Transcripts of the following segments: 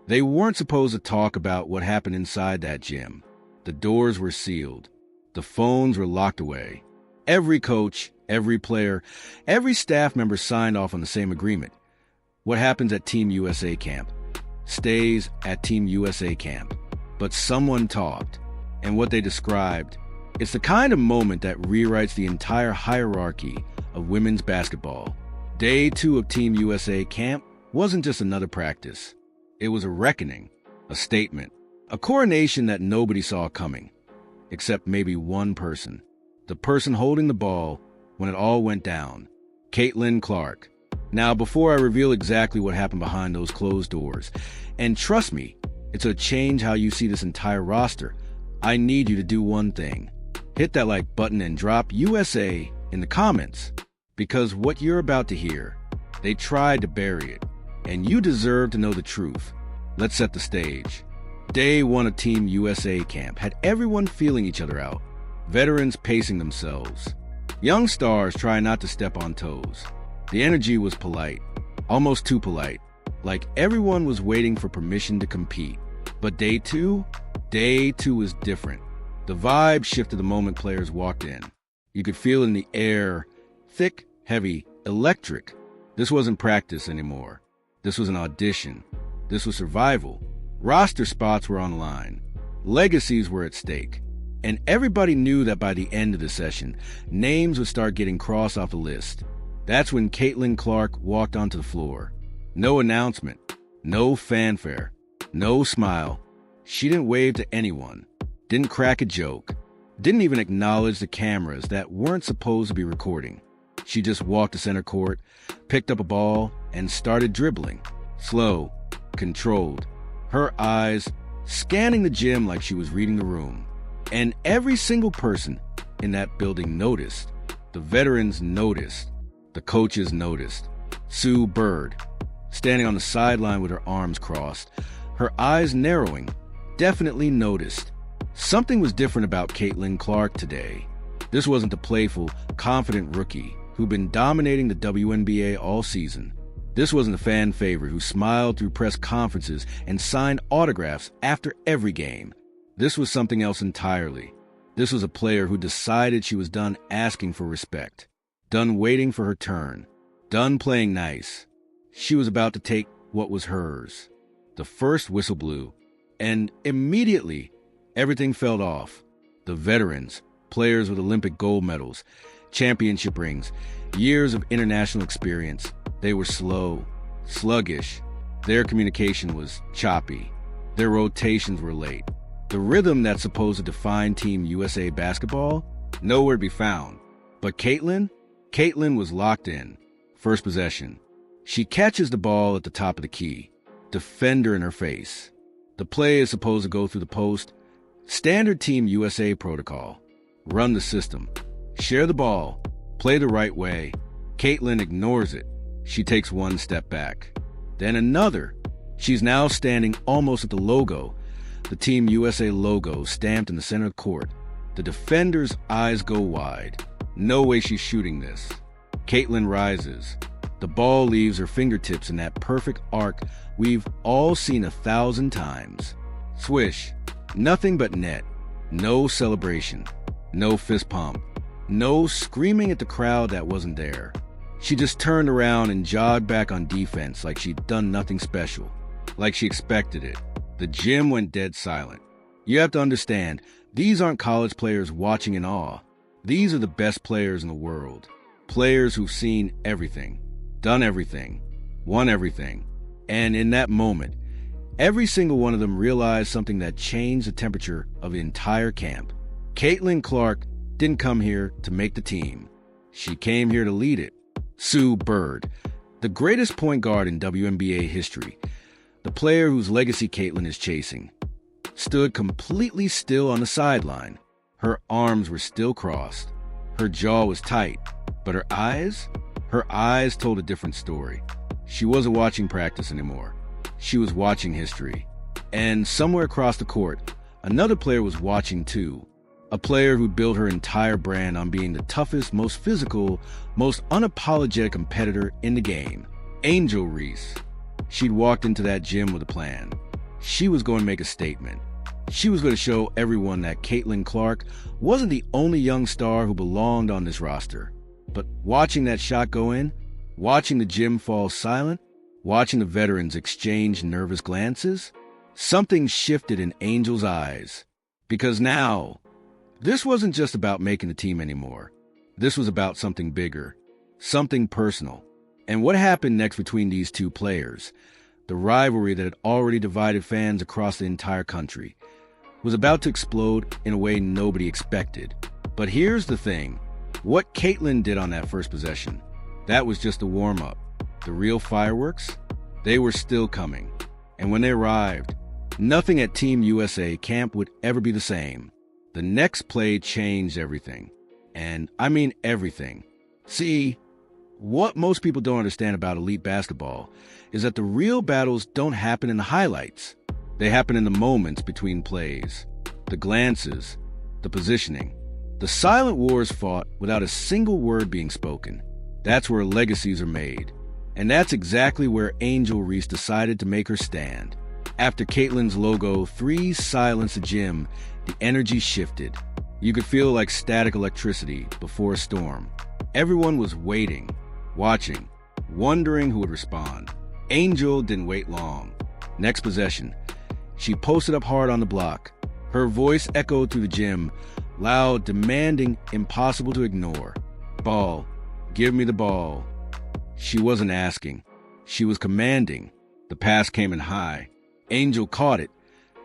They weren't supposed to talk about what happened inside that gym. The doors were sealed. The phones were locked away. Every coach, every player, every staff member signed off on the same agreement. What happens at Team USA camp stays at Team USA camp. But someone talked, and what they described, it's the kind of moment that rewrites the entire hierarchy of women's basketball. Day 2 of Team USA camp wasn't just another practice. It was a reckoning, a statement, a coronation that nobody saw coming, except maybe one person. The person holding the ball when it all went down, Caitlin Clark. Now, before I reveal exactly what happened behind those closed doors, and trust me, it's a change how you see this entire roster, I need you to do one thing. Hit that like button and drop USA in the comments, because what you're about to hear, they tried to bury it, and you deserve to know the truth. Let's set the stage. Day 1 of Team USA camp had everyone feeling each other out, veterans pacing themselves, young stars trying not to step on toes. The energy was polite, almost too polite, like everyone was waiting for permission to compete. But day 2 was different. The vibe shifted the moment players walked in. You could feel in the air, thick, heavy, electric. This wasn't practice anymore. This was an audition. This was survival. Roster spots were on the line. Legacies were at stake. And everybody knew that by the end of the session, names would start getting crossed off the list. That's when Caitlin Clark walked onto the floor. No announcement, no fanfare, no smile. She didn't wave to anyone, didn't crack a joke, didn't even acknowledge the cameras that weren't supposed to be recording. She just walked to center court, picked up a ball, and started dribbling. Slow, controlled. Her eyes scanning the gym like she was reading the room. And every single person in that building noticed. The veterans noticed. The coaches noticed. Sue Bird, standing on the sideline with her arms crossed, her eyes narrowing, definitely noticed. Something was different about Caitlin Clark today. This wasn't the playful, confident rookie who'd been dominating the WNBA all season. This wasn't a fan favorite who smiled through press conferences and signed autographs after every game. This was something else entirely. This was a player who decided she was done asking for respect, done waiting for her turn, done playing nice. She was about to take what was hers. The first whistle blew, and immediately everything fell off. The veterans, players with Olympic gold medals, championship rings, years of international experience, they were slow, sluggish. Their communication was choppy. Their rotations were late. The rhythm that's supposed to define Team USA basketball, nowhere to be found. But Caitlin was locked in. First possession. She catches the ball at the top of the key. Defender in her face. The play is supposed to go through the post. Standard Team USA protocol. Run the system. Share the ball. Play the right way. Caitlin ignores it. She takes one step back. Then another. She's now standing almost at the logo. The Team USA logo stamped in the center court. The defender's eyes go wide. No way she's shooting this. Caitlin rises. The ball leaves her fingertips in that perfect arc we've all seen 1,000 times. Swish. Nothing but net. No celebration. No fist pump. No screaming at the crowd that wasn't there. She just turned around and jogged back on defense like she'd done nothing special. Like she expected it. The gym went dead silent. You have to understand, these aren't college players watching in awe. These are the best players in the world. Players who've seen everything, done everything, won everything. And in that moment, every single one of them realized something that changed the temperature of the entire camp. Caitlin Clark didn't come here to make the team. She came here to lead it. Sue Bird, the greatest point guard in WNBA history, the player whose legacy Caitlin is chasing, stood completely still on the sideline. Her arms were still crossed. Her jaw was tight, but her eyes told a different story. She wasn't watching practice anymore. She was watching history. And somewhere across the court, another player was watching too. A player who built her entire brand on being the toughest, most physical, most unapologetic competitor in the game. Angel Reese. She'd walked into that gym with a plan. She was going to make a statement. She was going to show everyone that Caitlin Clark wasn't the only young star who belonged on this roster. But watching that shot go in, watching the gym fall silent, watching the veterans exchange nervous glances, something shifted in Angel's eyes. Because now, this wasn't just about making the team anymore. This was about something bigger, something personal. And what happened next between these two players, the rivalry that had already divided fans across the entire country, was about to explode in a way nobody expected. But here's the thing. What Caitlin did on that first possession, that was just a warm-up. The real fireworks, they were still coming. And when they arrived, nothing at Team USA camp would ever be the same. The next play changed everything. And I mean everything. See, what most people don't understand about elite basketball is that the real battles don't happen in the highlights. They happen in the moments between plays, the glances, the positioning. The silent wars fought without a single word being spoken. That's where legacies are made. And that's exactly where Angel Reese decided to make her stand. After Caitlin's logo 3 silenced the gym, the energy shifted. You could feel like static electricity before a storm. Everyone was waiting, watching, wondering who would respond. Angel didn't wait long. Next possession, she posted up hard on the block. Her voice echoed through the gym, loud, demanding, impossible to ignore. Ball. Give me the ball. She wasn't asking. She was commanding. The pass came in high. Angel caught it,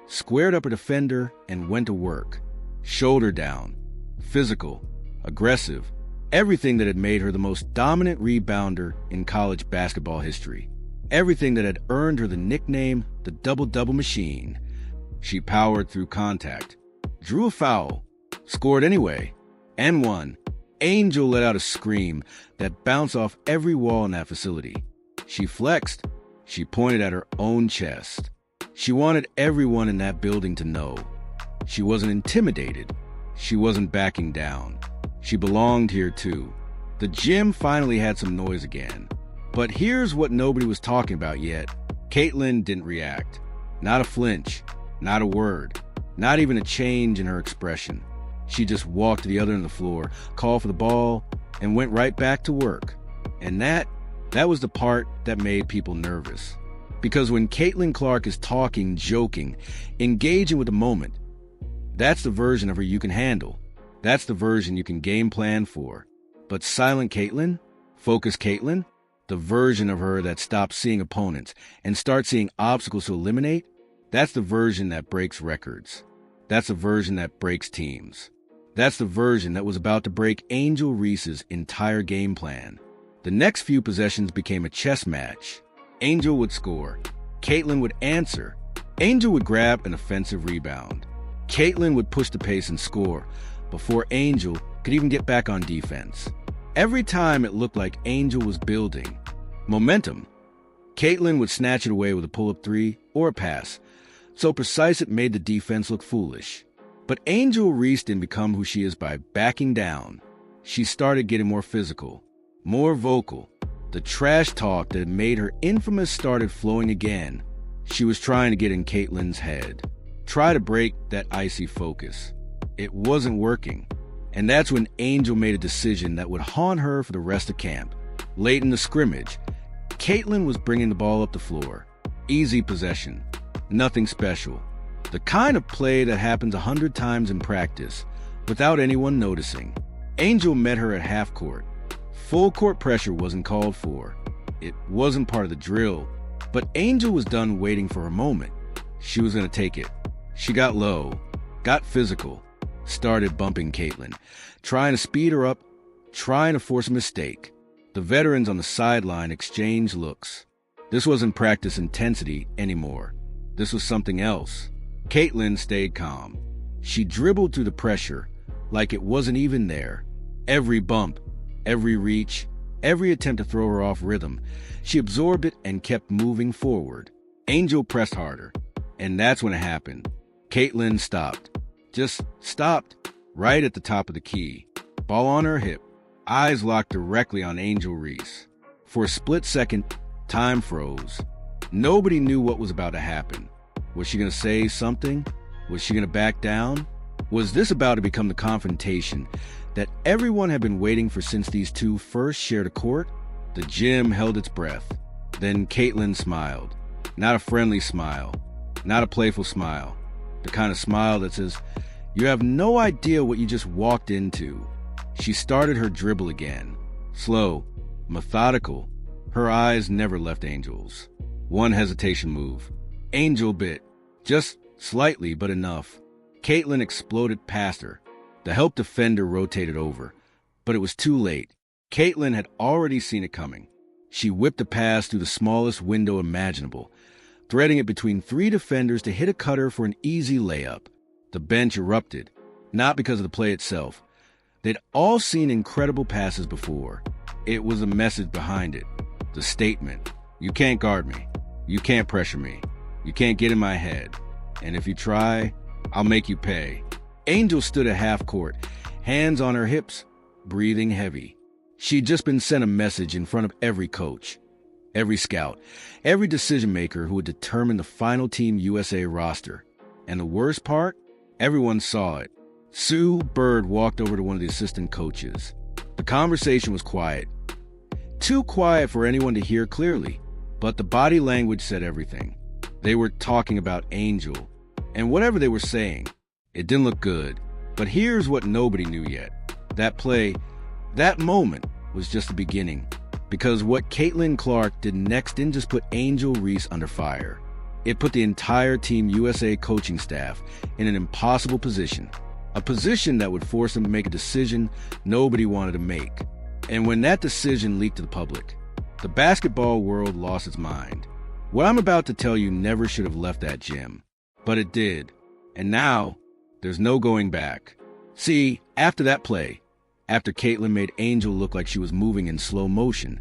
squared up a defender, and went to work. Shoulder down. Physical. Aggressive. Everything that had made her the most dominant rebounder in college basketball history. Everything that had earned her the nickname, the double-double machine. She powered through contact, drew a foul, scored anyway, and won. Angel let out a scream that bounced off every wall in that facility. She flexed. She pointed at her own chest. She wanted everyone in that building to know. She wasn't intimidated. She wasn't backing down. She belonged here too. The gym finally had some noise again. But here's what nobody was talking about yet. Caitlin didn't react. Not a flinch. Not a word. Not even a change in her expression. She just walked to the other end of the floor, called for the ball, and went right back to work. And that was the part that made people nervous. Because when Caitlin Clark is talking, joking, engaging with the moment, that's the version of her you can handle. That's the version you can game plan for. But silent Caitlin, focused Caitlin, the version of her that stops seeing opponents and starts seeing obstacles to eliminate, that's the version that breaks records. That's the version that breaks teams. That's the version that was about to break Angel Reese's entire game plan. The next few possessions became a chess match. Angel would score. Caitlin would answer. Angel would grab an offensive rebound. Caitlin would push the pace and score before Angel could even get back on defense. Every time it looked like Angel was building momentum, Caitlin would snatch it away with a pull-up 3 or a pass, so precise it made the defense look foolish. But Angel Reese didn't become who she is by backing down. She started getting more physical, more vocal. The trash talk that had made her infamous started flowing again. She was trying to get in Caitlin's head, try to break that icy focus. It wasn't working. And that's when Angel made a decision that would haunt her for the rest of camp. Late in the scrimmage, Caitlin was bringing the ball up the floor. Easy possession. Nothing special. The kind of play that happens 100 times in practice without anyone noticing. Angel met her at half court. Full court pressure wasn't called for. It wasn't part of the drill. But Angel was done waiting for her moment. She was going to take it. She got low, got physical, started bumping Caitlin, trying to speed her up, trying to force a mistake. The veterans on the sideline exchanged looks. This wasn't practice intensity anymore. This was something else. Caitlin stayed calm. She dribbled through the pressure like it wasn't even there. Every bump, every reach, every attempt to throw her off rhythm, she absorbed it and kept moving forward. Angel pressed harder, and that's when it happened. Caitlin stopped. Just stopped right at the top of the key. Ball on her hip, eyes locked directly on Angel Reese. For a split second, time froze. Nobody knew what was about to happen. Was she going to say something? Was she going to back down? Was this about to become the confrontation that everyone had been waiting for since these two first shared a court? The gym held its breath. Then Caitlin smiled. Not a friendly smile. Not a playful smile. The kind of smile that says, "You have no idea what you just walked into." She started her dribble again. Slow, methodical. Her eyes never left Angel's. One hesitation move. Angel bit. Just slightly, but enough. Caitlin exploded past her. The help defender rotated over. But it was too late. Caitlin had already seen it coming. She whipped a pass through the smallest window imaginable, threading it between three defenders to hit a cutter for an easy layup. The bench erupted, not because of the play itself. They'd all seen incredible passes before. It was a message behind it. The statement: you can't guard me. You can't pressure me. You can't get in my head. And if you try, I'll make you pay. Angel stood at half court, hands on her hips, breathing heavy. She'd just been sent a message in front of every coach, every scout, every decision-maker who would determine the final Team USA roster. And the worst part? Everyone saw it. Sue Bird walked over to one of the assistant coaches. The conversation was quiet. Too quiet for anyone to hear clearly, but the body language said everything. They were talking about Angel, and whatever they were saying, it didn't look good. But here's what nobody knew yet. That play, that moment, was just the beginning. Because what Caitlin Clark did next didn't just put Angel Reese under fire. It put the entire Team USA coaching staff in an impossible position. A position that would force them to make a decision nobody wanted to make. And when that decision leaked to the public, the basketball world lost its mind. What I'm about to tell you never should have left that gym. But it did. And now, there's no going back. See, after that play, after Caitlin made Angel look like she was moving in slow motion,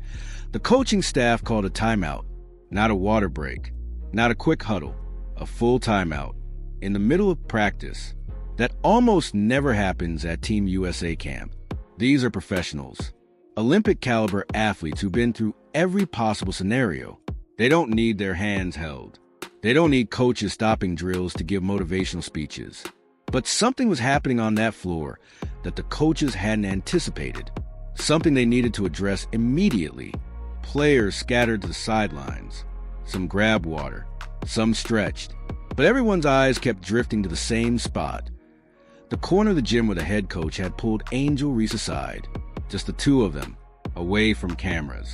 the coaching staff called a timeout. Not a water break. Not a quick huddle. A full timeout. In the middle of practice. That almost never happens at Team USA camp. These are professionals. Olympic caliber athletes who've been through every possible scenario. They don't need their hands held. They don't need coaches stopping drills to give motivational speeches. But something was happening on that floor that the coaches hadn't anticipated. Something they needed to address immediately. Players scattered to the sidelines. Some grabbed water. Some stretched. But everyone's eyes kept drifting to the same spot. The corner of the gym where the head coach had pulled Angel Reese aside. Just the two of them. Away from cameras.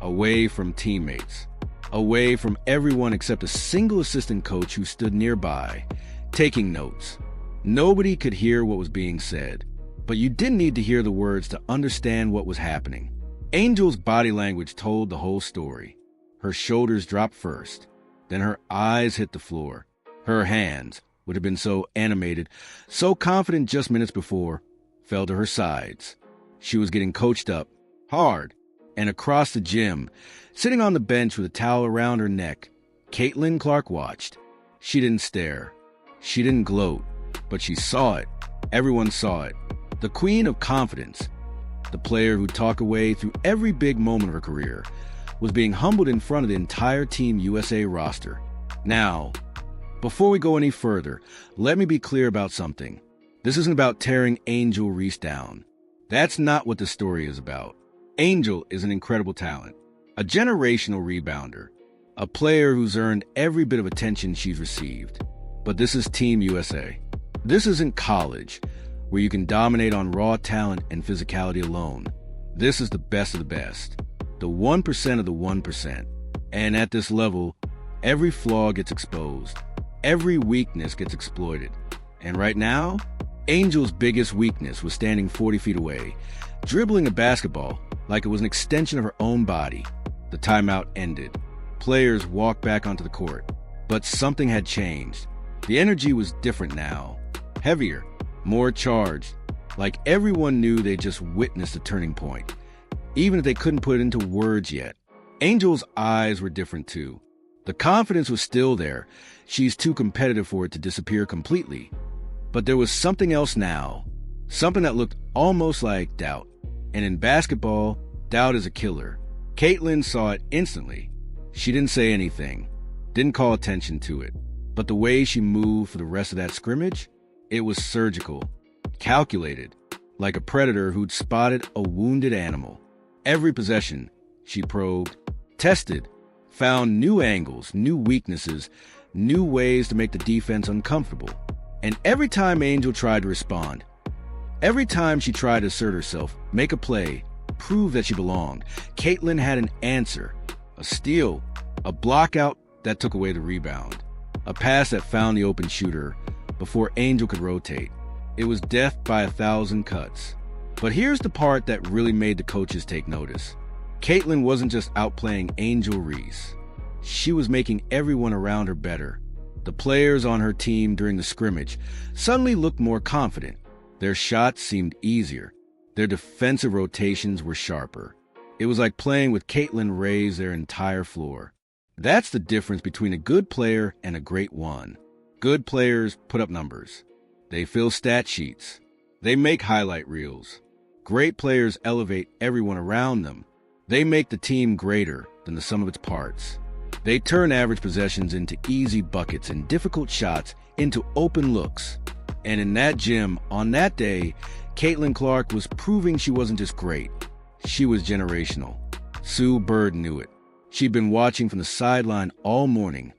Away from teammates. Away from everyone except a single assistant coach who stood nearby, taking notes. Nobody could hear what was being said, but you didn't need to hear the words to understand what was happening. Angel's body language told the whole story. Her shoulders dropped first, then her eyes hit the floor. Her hands, which had been so animated, so confident just minutes before, fell to her sides. She was getting coached up, hard, and across the gym, sitting on the bench with a towel around her neck, Caitlin Clark watched. She didn't stare. She didn't gloat, but she saw it. Everyone saw it. The queen of confidence, the player who talked away through every big moment of her career, was being humbled in front of the entire Team USA roster. Now, before we go any further, let me be clear about something. This isn't about tearing Angel Reese down. That's not what the story is about. Angel is an incredible talent, a generational rebounder, a player who's earned every bit of attention she's received. But this is Team USA. This isn't college, where you can dominate on raw talent and physicality alone. This is the best of the best, the 1% of the 1%. And at this level, every flaw gets exposed. Every weakness gets exploited. And right now, Angel's biggest weakness was standing 40 feet away, dribbling a basketball like it was an extension of her own body. The timeout ended. Players walked back onto the court. But something had changed. The energy was different now. Heavier, more charged. Like everyone knew they just witnessed a turning point, even if they couldn't put it into words yet. Angel's eyes were different too. The confidence was still there. She's too competitive for it to disappear completely. But there was something else now. Something that looked almost like doubt. And in basketball, doubt is a killer. Caitlin saw it instantly. She didn't say anything, didn't call attention to it, But the way she moved for the rest of that scrimmage, it was surgical, calculated, like a predator who'd spotted a wounded animal. Every possession, she probed, tested, found new angles, new weaknesses, new ways to make the defense uncomfortable. And every time Angel tried to respond, every time she tried to assert herself, make a play, prove that she belonged, Caitlin had an answer. A steal, a blockout that took away the rebound, a pass that found the open shooter before Angel could rotate. It was death by 1,000 cuts. But here's the part that really made the coaches take notice. Caitlin wasn't just outplaying Angel Reese. She was making everyone around her better. The players on her team during the scrimmage suddenly looked more confident. Their shots seemed easier. Their defensive rotations were sharper. It was like playing with Caitlin raise their entire floor. That's the difference between a good player and a great one. Good players put up numbers. They fill stat sheets. They make highlight reels. Great players elevate everyone around them. They make the team greater than the sum of its parts. They turn average possessions into easy buckets and difficult shots into open looks. And in that gym, on that day, Caitlin Clark was proving she wasn't just great. She was generational. Sue Bird knew it. She'd been watching from the sideline all morning,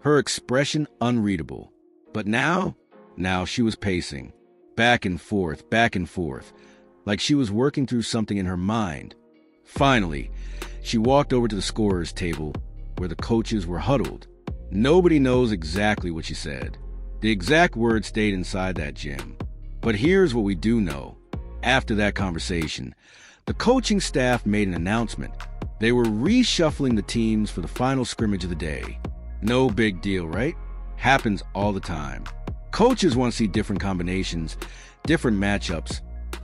her expression unreadable. But now she was pacing, back and forth, like she was working through something in her mind. Finally, she walked over to the scorer's table where the coaches were huddled. Nobody knows exactly what she said. The exact words stayed inside that gym. But here's what we do know. After that conversation, the coaching staff made an announcement. They were reshuffling the teams for the final scrimmage of the day. No big deal, right? Happens all the time. Coaches want to see different combinations, different matchups,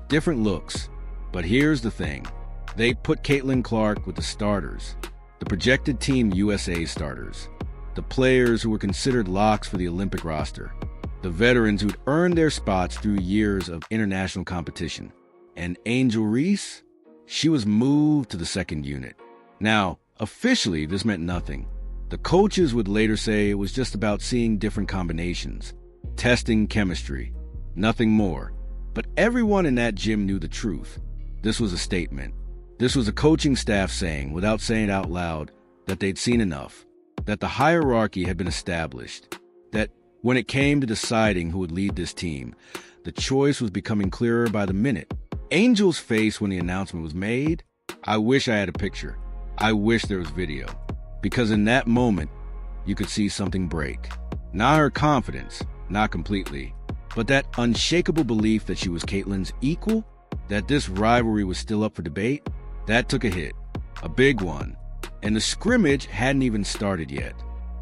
different looks. But here's the thing. They put Caitlin Clark with the starters, the projected Team USA starters, the players who were considered locks for the Olympic roster, the veterans who'd earned their spots through years of international competition. And Angel Reese? She was moved to the second unit. Now, officially, this meant nothing. The coaches would later say it was just about seeing different combinations, testing chemistry, nothing more. But everyone in that gym knew the truth. This was a statement. This was a coaching staff saying, without saying it out loud, that they'd seen enough, that the hierarchy had been established, that when it came to deciding who would lead this team, the choice was becoming clearer by the minute. Angel's face when the announcement was made, I wish I had a picture. I wish there was video. Because in that moment, you could see something break. Not her confidence, not completely, but that unshakable belief that she was Caitlin's equal, that this rivalry was still up for debate, that took a hit. A big one. And the scrimmage hadn't even started yet.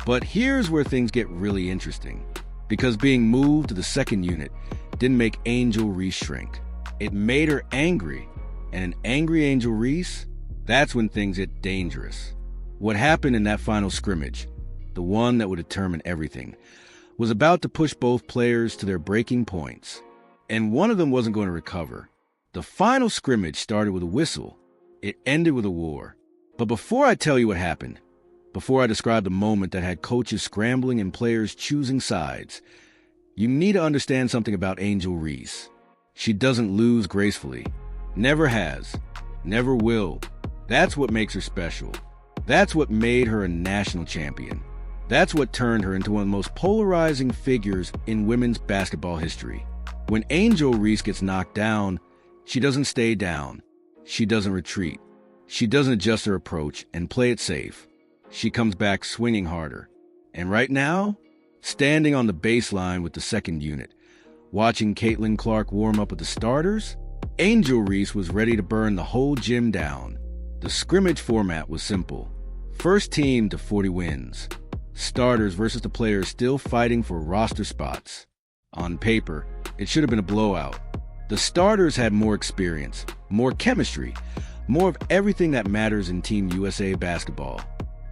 But here's where things get really interesting. Because being moved to the second unit didn't make Angel Reese shrink. It made her angry. And an angry Angel Reese, that's when things get dangerous. What happened in that final scrimmage, the one that would determine everything, was about to push both players to their breaking points. And one of them wasn't going to recover. The final scrimmage started with a whistle. It ended with a war. But before I tell you what happened, before I describe the moment that had coaches scrambling and players choosing sides, you need to understand something about Angel Reese. She doesn't lose gracefully. Never has. Never will. That's what makes her special. That's what made her a national champion. That's what turned her into one of the most polarizing figures in women's basketball history. When Angel Reese gets knocked down, she doesn't stay down. She doesn't retreat. She doesn't adjust her approach and play it safe. She comes back swinging harder. And right now, standing on the baseline with the second unit, watching Caitlin Clark warm up with the starters, Angel Reese was ready to burn the whole gym down. The scrimmage format was simple. First team to 40 wins. Starters versus the players still fighting for roster spots. On paper, it should have been a blowout. The starters had more experience, more chemistry, more of everything that matters in Team USA basketball.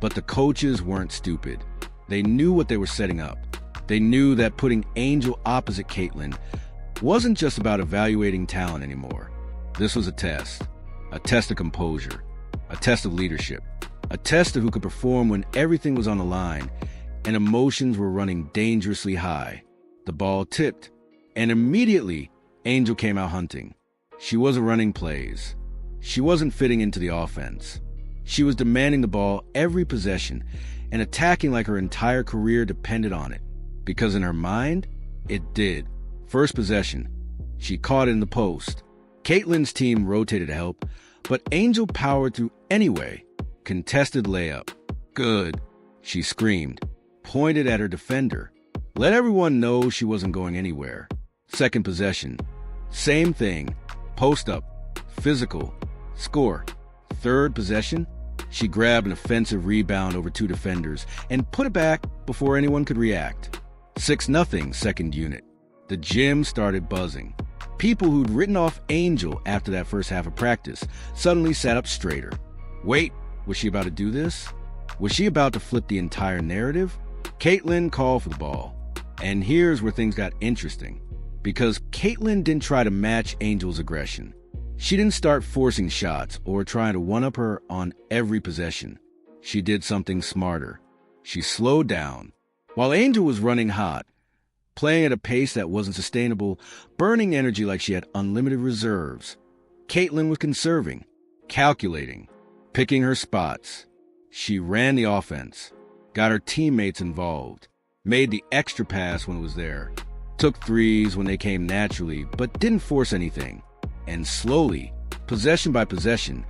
But the coaches weren't stupid. They knew what they were setting up. They knew that putting Angel opposite Caitlin wasn't just about evaluating talent anymore. This was a test of composure, a test of leadership, a test of who could perform when everything was on the line, and emotions were running dangerously high. The ball tipped, and immediately, Angel came out hunting. She wasn't running plays. She wasn't fitting into the offense. She was demanding the ball every possession and attacking like her entire career depended on it. Because in her mind, it did. First possession, she caught it in the post. Caitlin's team rotated to help, but Angel powered through anyway. Contested layup. Good, she screamed, pointed at her defender. Let everyone know she wasn't going anywhere. Second possession, same thing. Post up, physical, score. Third possession, she grabbed an offensive rebound over two defenders and put it back before anyone could react. 6-0 second unit. The gym started buzzing. People who'd written off Angel after that first half of practice suddenly sat up straighter. Wait, was she about to do this? Was she about to flip the entire narrative? Caitlin called for the ball. And here's where things got interesting. Because Caitlin didn't try to match Angel's aggression. She didn't start forcing shots or trying to one-up her on every possession. She did something smarter. She slowed down. While Angel was running hot, playing at a pace that wasn't sustainable, burning energy like she had unlimited reserves, Caitlin was conserving, calculating, picking her spots. She ran the offense, got her teammates involved, made the extra pass when it was there, took threes when they came naturally, but didn't force anything. And slowly, possession by possession,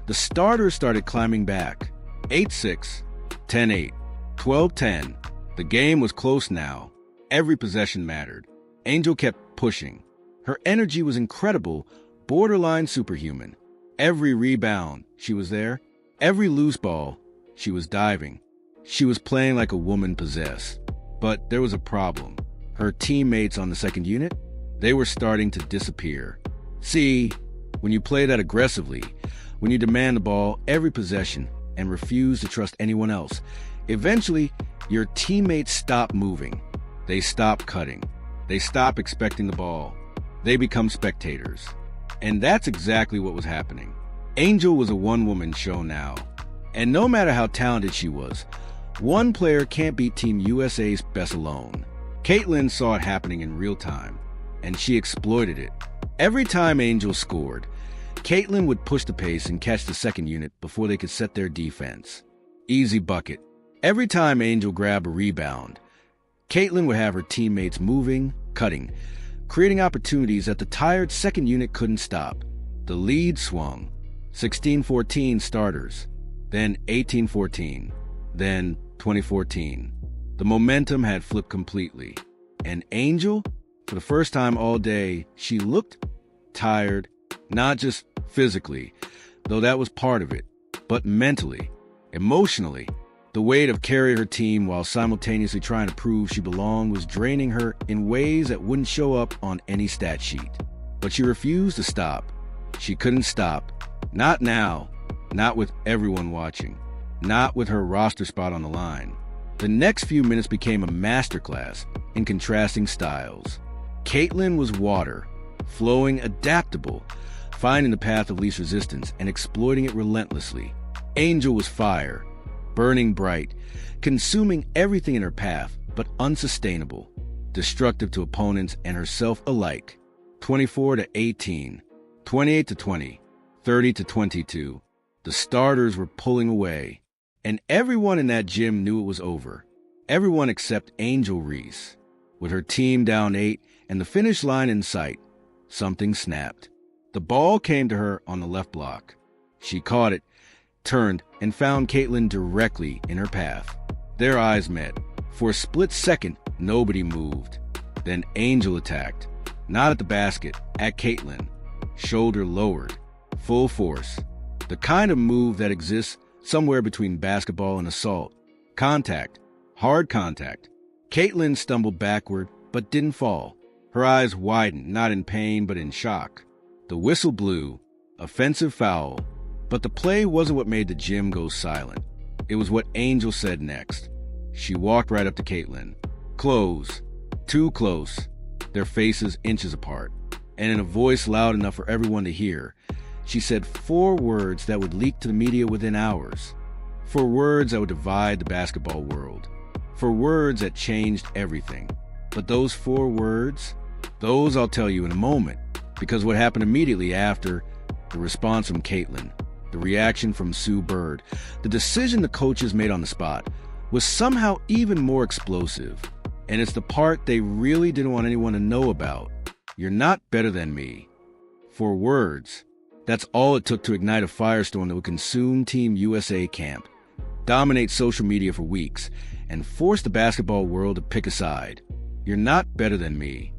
the starters started climbing back. 8-6, 10-8, 12-10. The game was close now. Every possession mattered. Angel kept pushing. Her energy was incredible, borderline superhuman. Every rebound, she was there. Every loose ball, she was diving. She was playing like a woman possessed. But there was a problem. Her teammates on the second unit, they were starting to disappear. See, when you play that aggressively, when you demand the ball every possession and refuse to trust anyone else, eventually your teammates stop moving. They stop cutting. They stop expecting the ball. They become spectators. And that's exactly what was happening. Angel was a one-woman show now. And no matter how talented she was, one player can't beat Team USA's best alone. Caitlin saw it happening in real time, and she exploited it. Every time Angel scored, Caitlin would push the pace and catch the second unit before they could set their defense. Easy bucket. Every time Angel grabbed a rebound, Caitlin would have her teammates moving, cutting, creating opportunities that the tired second unit couldn't stop. The lead swung. 16-14 starters, then 18-14, then 20-14. The momentum had flipped completely. And Angel, for the first time all day, she looked tired, not just physically, though that was part of it, but mentally, emotionally. The weight of carrying her team while simultaneously trying to prove she belonged was draining her in ways that wouldn't show up on any stat sheet. But she refused to stop. She couldn't stop. Not now. Not with everyone watching. Not with her roster spot on the line. The next few minutes became a masterclass in contrasting styles. Caitlin was water, flowing, adaptable, finding the path of least resistance and exploiting it relentlessly. Angel was fire, burning bright, consuming everything in her path, but unsustainable, destructive to opponents and herself alike. 24-18, 28-20, 30-22. The starters were pulling away, and everyone in that gym knew it was over. Everyone except Angel Reese. With her team down 8 and the finish line in sight, something snapped. The ball came to her on the left block. She caught it, turned, and found Caitlin directly in her path. Their eyes met. For a split second, nobody moved. Then Angel attacked. Not at the basket, at Caitlin. Shoulder lowered. Full force. The kind of move that exists somewhere between basketball and assault. Contact. Hard contact. Caitlin stumbled backward, but didn't fall. Her eyes widened, not in pain, but in shock. The whistle blew. Offensive foul. But the play wasn't what made the gym go silent. It was what Angel said next. She walked right up to Caitlin. Close. Too close. Their faces inches apart. And in a voice loud enough for everyone to hear, she said 4 words that would leak to the media within hours. 4 words that would divide the basketball world. For words that changed everything. But those 4 words, those I'll tell you in a moment, because what happened immediately after, the response from Caitlin, the reaction from Sue Bird, the decision the coaches made on the spot, was somehow even more explosive. And it's the part they really didn't want anyone to know about. You're not better than me. 4 words. That's all it took to ignite a firestorm that would consume Team USA camp, dominate social media for weeks, and force the basketball world to pick a side. You're not better than me.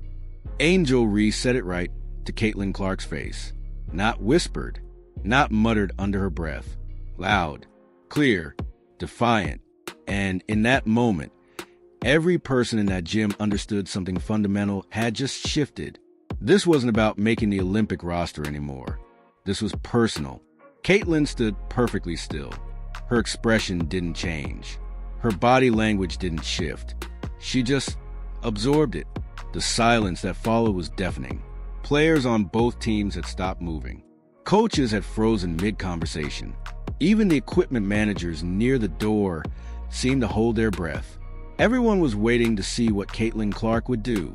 Angel Reese said it right to Caitlin Clark's face. Not whispered, not muttered under her breath. Loud, clear, defiant. And in that moment, every person in that gym understood something fundamental had just shifted. This wasn't about making the Olympic roster anymore. This was personal. Caitlin stood perfectly still. Her expression didn't change. Her body language didn't shift. She just absorbed it. The silence that followed was deafening. Players on both teams had stopped moving. Coaches had frozen mid-conversation. Even the equipment managers near the door seemed to hold their breath. Everyone was waiting to see what Caitlin Clark would do.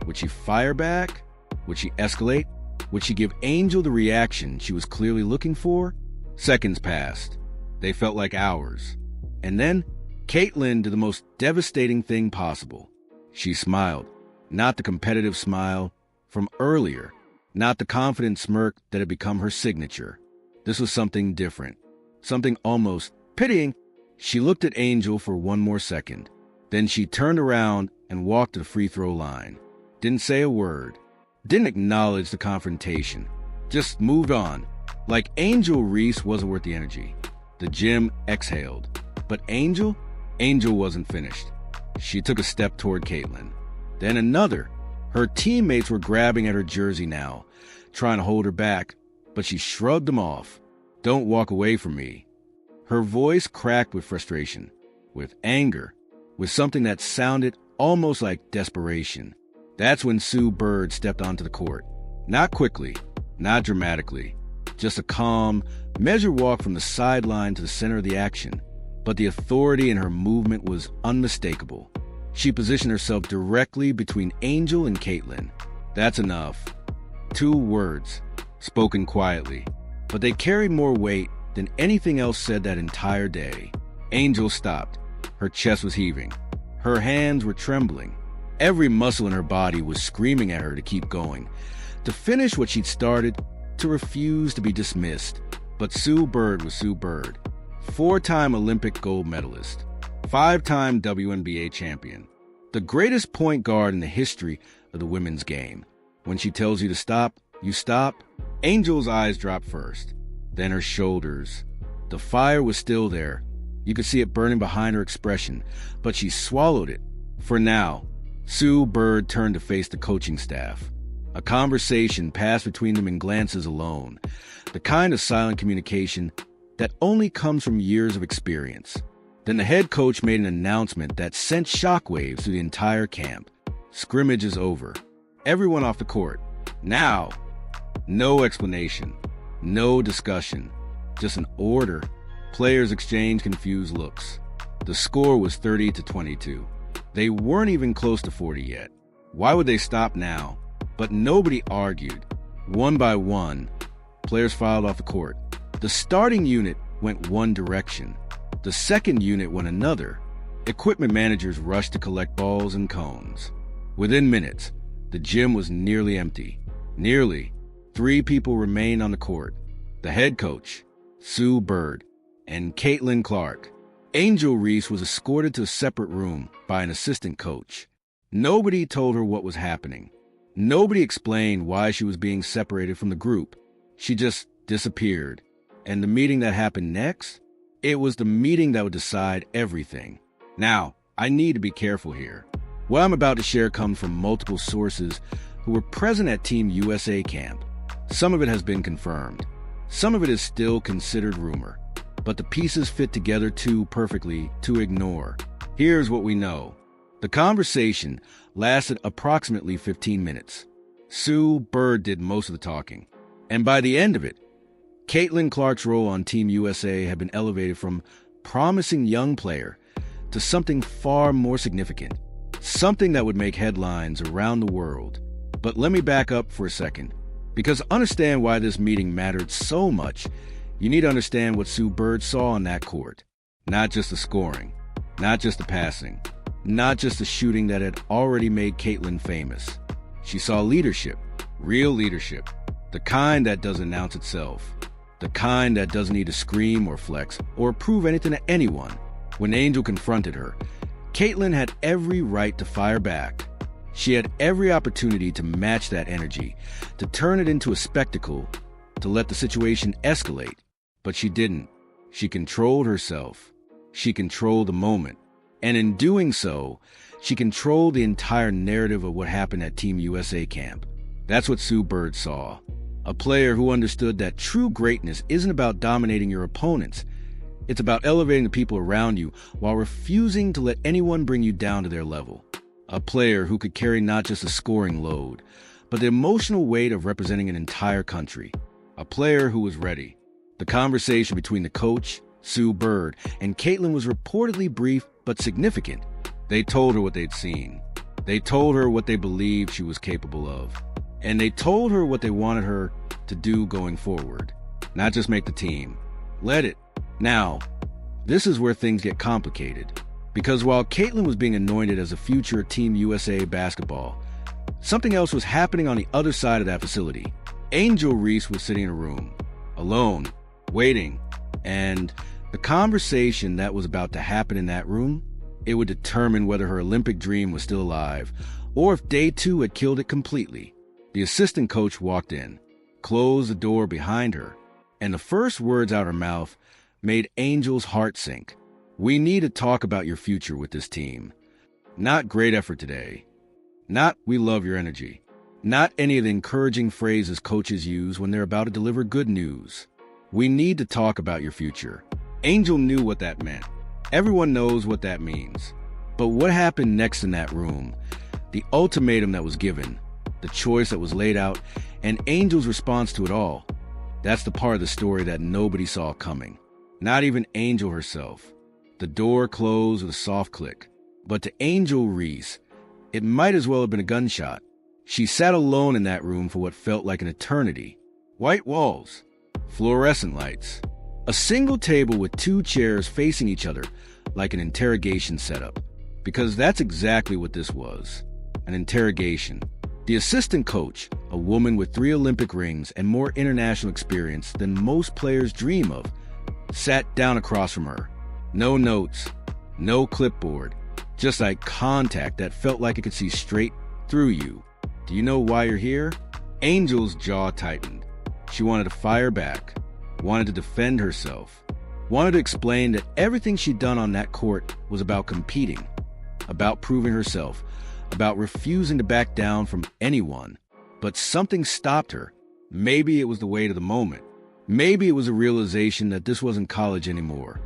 Would she fire back? Would she escalate? Would she give Angel the reaction she was clearly looking for? Seconds passed. They felt like hours. And then, Caitlin did the most devastating thing possible. She smiled. Not the competitive smile from earlier. Not the confident smirk that had become her signature. This was something different. Something almost pitying. She looked at Angel for one more second. Then she turned around and walked to the free throw line. Didn't say a word. Didn't acknowledge the confrontation. Just moved on. Like Angel Reese wasn't worth the energy. The gym exhaled. But Angel wasn't finished. She took a step toward Caitlin. Then another. Her teammates were grabbing at her jersey now, trying to hold her back, but she shrugged them off. Don't walk away from me. Her voice cracked with frustration, with anger, with something that sounded almost like desperation. That's when Sue Bird stepped onto the court. Not quickly, not dramatically, just a calm, measured walk from the sideline to the center of the action. But the authority in her movement was unmistakable. She positioned herself directly between Angel and Caitlin. That's enough. 2 words, spoken quietly, but they carried more weight than anything else said that entire day. Angel stopped. Her chest was heaving. Her hands were trembling. Every muscle in her body was screaming at her to keep going, to finish what she'd started, to refuse to be dismissed. But Sue Bird was Sue Bird, 4-time Olympic gold medalist, 5-time WNBA champion, the greatest point guard in the history of the women's game. When she tells you to stop, you stop. Angel's eyes dropped first, then her shoulders. The fire was still there. You could see it burning behind her expression, but she swallowed it. For now, Sue Bird turned to face the coaching staff. A conversation passed between them in glances alone, the kind of silent communication that only comes from years of experience. Then the head coach made an announcement that sent shockwaves through the entire camp. Scrimmage is over. Everyone off the court. Now. No explanation. No discussion. Just an order. Players exchanged confused looks. The score was 30-22. They weren't even close to 40 yet. Why would they stop now? But nobody argued. One by one, players filed off the court. The starting unit went one direction. The second unit went another. Equipment managers rushed to collect balls and cones. Within minutes, the gym was nearly empty. Nearly. 3 people remained on the court. The head coach, Sue Bird, and Caitlin Clark. Angel Reese was escorted to a separate room by an assistant coach. Nobody told her what was happening. Nobody explained why she was being separated from the group. She just disappeared. And the meeting that happened next? It was the meeting that would decide everything. Now, I need to be careful here. What I'm about to share comes from multiple sources who were present at Team USA camp. Some of it has been confirmed. Some of it is still considered rumor. But the pieces fit together too perfectly to ignore. Here's what we know. The conversation lasted approximately 15 minutes. Sue Bird did most of the talking. And by the end of it, Caitlin Clark's role on Team USA had been elevated from promising young player to something far more significant, something that would make headlines around the world. But let me back up for a second, because to understand why this meeting mattered so much, you need to understand what Sue Bird saw on that court. Not just the scoring, not just the passing, not just the shooting that had already made Caitlin famous. She saw leadership, real leadership, the kind that doesn't announce itself, the kind that doesn't need to scream or flex or prove anything to anyone. When Angel confronted her, Caitlin had every right to fire back. She had every opportunity to match that energy, to turn it into a spectacle, to let the situation escalate. But she didn't. She controlled herself. She controlled the moment. And in doing so, she controlled the entire narrative of what happened at Team USA camp. That's what Sue Bird saw. A player who understood that true greatness isn't about dominating your opponents. It's about elevating the people around you while refusing to let anyone bring you down to their level. A player who could carry not just a scoring load, but the emotional weight of representing an entire country. A player who was ready. The conversation between the coach, Sue Bird, and Caitlin was reportedly brief but significant. They told her what they'd seen. They told her what they believed she was capable of. And they told her what they wanted her to do going forward. Not just make the team. Let it. Now, this is where things get complicated. Because while Caitlin was being anointed as a future Team USA basketball, something else was happening on the other side of that facility. Angel Reese was sitting in a room, alone, waiting, and the conversation that was about to happen in that room, it would determine whether her Olympic dream was still alive, or if day 2 had killed it completely. The assistant coach walked in, closed the door behind her, and the first words out her mouth made Angel's heart sink. We need to talk about your future with this team. Not great effort today. Not we love your energy. Not any of the encouraging phrases coaches use when they're about to deliver good news. We need to talk about your future. Angel knew what that meant. Everyone knows what that means. But what happened next in that room, the ultimatum that was given, the choice that was laid out, and Angel's response to it all, that's the part of the story that nobody saw coming. Not even Angel herself. The door closed with a soft click. But to Angel Reese, it might as well have been a gunshot. She sat alone in that room for what felt like an eternity. White walls, fluorescent lights, a single table with 2 chairs facing each other like an interrogation setup. Because that's exactly what this was, an interrogation. The assistant coach, a woman with 3 Olympic rings and more international experience than most players dream of, sat down across from her. No notes, no clipboard, just eye contact that felt like it could see straight through you. Do you know why you're here? Angel's jaw tightened. She wanted to fire back, wanted to defend herself, wanted to explain that everything she'd done on that court was about competing, about proving herself, about refusing to back down from anyone. But something stopped her. Maybe it was the weight of the moment. Maybe it was a realization that this wasn't college anymore,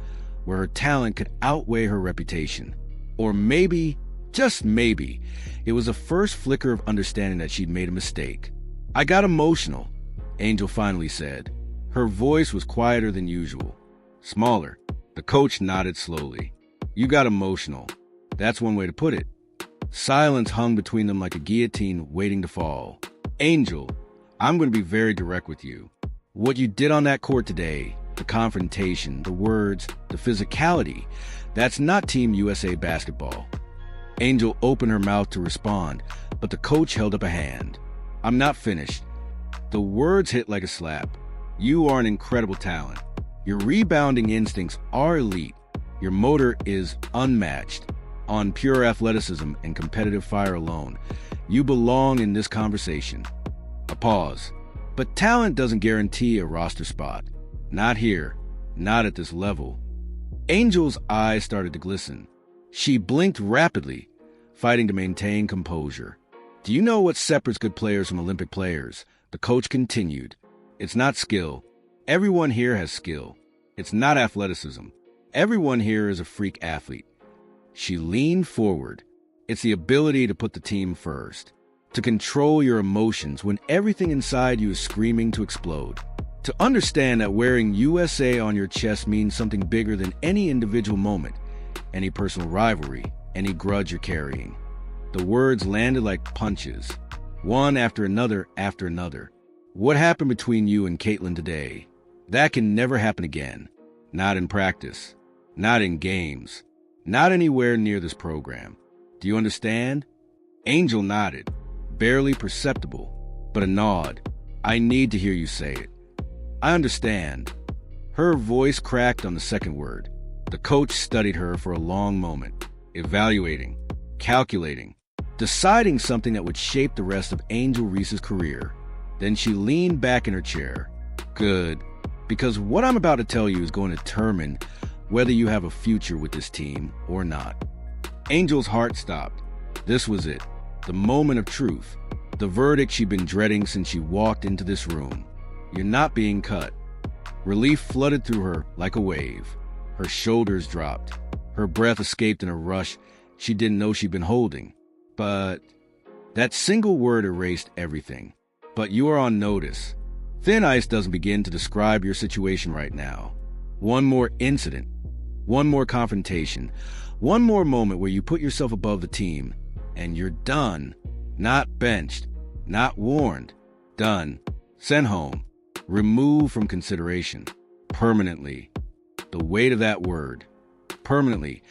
where her talent could outweigh her reputation. Or maybe, just maybe, it was the first flicker of understanding that she'd made a mistake. I got emotional, Angel finally said. Her voice was quieter than usual. Smaller. The coach nodded slowly. You got emotional. That's one way to put it. Silence hung between them like a guillotine waiting to fall. Angel, I'm going to be very direct with you. What you did on that court today, the confrontation, the words, the physicality, that's not Team USA basketball. Angel opened her mouth to respond, but the coach held up a hand. I'm not finished. The words hit like a slap. You are an incredible talent. Your rebounding instincts are elite. Your motor is unmatched. On pure athleticism and competitive fire alone, you belong in this conversation. A pause. But talent doesn't guarantee a roster spot. Not here. Not at this level. Angel's eyes started to glisten. She blinked rapidly, fighting to maintain composure. Do you know what separates good players from Olympic players? The coach continued. It's not skill. Everyone here has skill. It's not athleticism. Everyone here is a freak athlete. She leaned forward. It's the ability to put the team first. To control your emotions when everything inside you is screaming to explode. To understand that wearing USA on your chest means something bigger than any individual moment. any personal rivalry, any grudge you're carrying. The words landed like punches, one after another after another. What happened between you and Caitlin today? That can never happen again. Not in practice. Not in games. Not anywhere near this program. Do you understand? Angel nodded, barely perceptible, but a nod. I need to hear you say it. I understand. Her voice cracked on the second word. The coach studied her for a long moment, evaluating, calculating, deciding something that would shape the rest of Angel Reese's career. Then she leaned back in her chair. Good, because what I'm about to tell you is going to determine whether you have a future with this team or not. Angel's heart stopped. This was it, the moment of truth, the verdict she'd been dreading since she walked into this room. You're not being cut. Relief flooded through her like a wave. Her shoulders dropped. Her breath escaped in a rush she didn't know she'd been holding. But that single word erased everything. But you are on notice. Thin ice doesn't begin to describe your situation right now. One more incident, one more confrontation, one more moment where you put yourself above the team, and you're done. Not benched, not warned. Done. Sent home. Removed from consideration. Permanently. The weight of that word, permanently,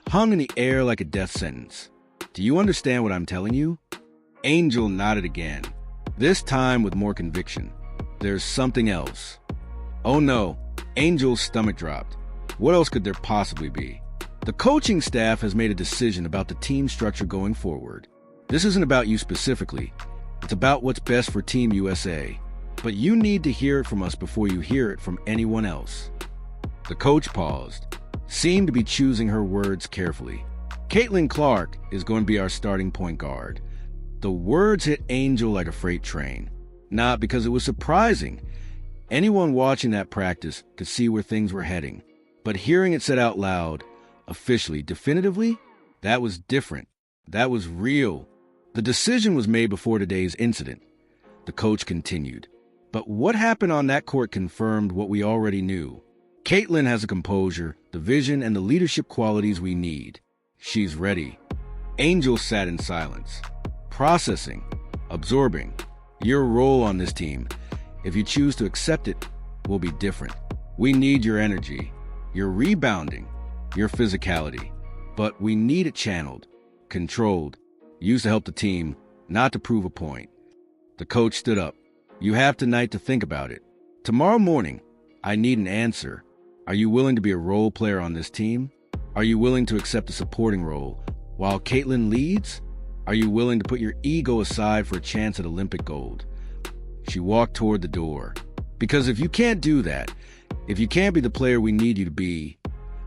hung in the air like a death sentence. Do you understand what I'm telling you? Angel nodded again, this time with more conviction. There's something else. Oh no, Angel's stomach dropped. What else could there possibly be? The coaching staff has made a decision about the team structure going forward. This isn't about you specifically. It's about what's best for Team USA. But you need to hear it from us before you hear it from anyone else. The coach paused, seemed to be choosing her words carefully. Caitlin Clark is going to be our starting point guard. The words hit Angel like a freight train. Not because it was surprising. Anyone watching that practice could see where things were heading. But hearing it said out loud, officially, definitively, that was different. That was real. The decision was made before today's incident. The coach continued. But what happened on that court confirmed what we already knew. Caitlin has the composure, the vision, and the leadership qualities we need. She's ready. Angel sat in silence, processing, absorbing. Your role on this team, if you choose to accept it, will be different. We need your energy, your rebounding, your physicality. But we need it channeled, controlled, used to help the team, not to prove a point. The coach stood up. You have tonight to think about it. Tomorrow morning, I need an answer. Are you willing to be a role player on this team? Are you willing to accept a supporting role while Caitlin leads? Are you willing to put your ego aside for a chance at Olympic gold? She walked toward the door. Because if you can't do that, if you can't be the player we need you to be,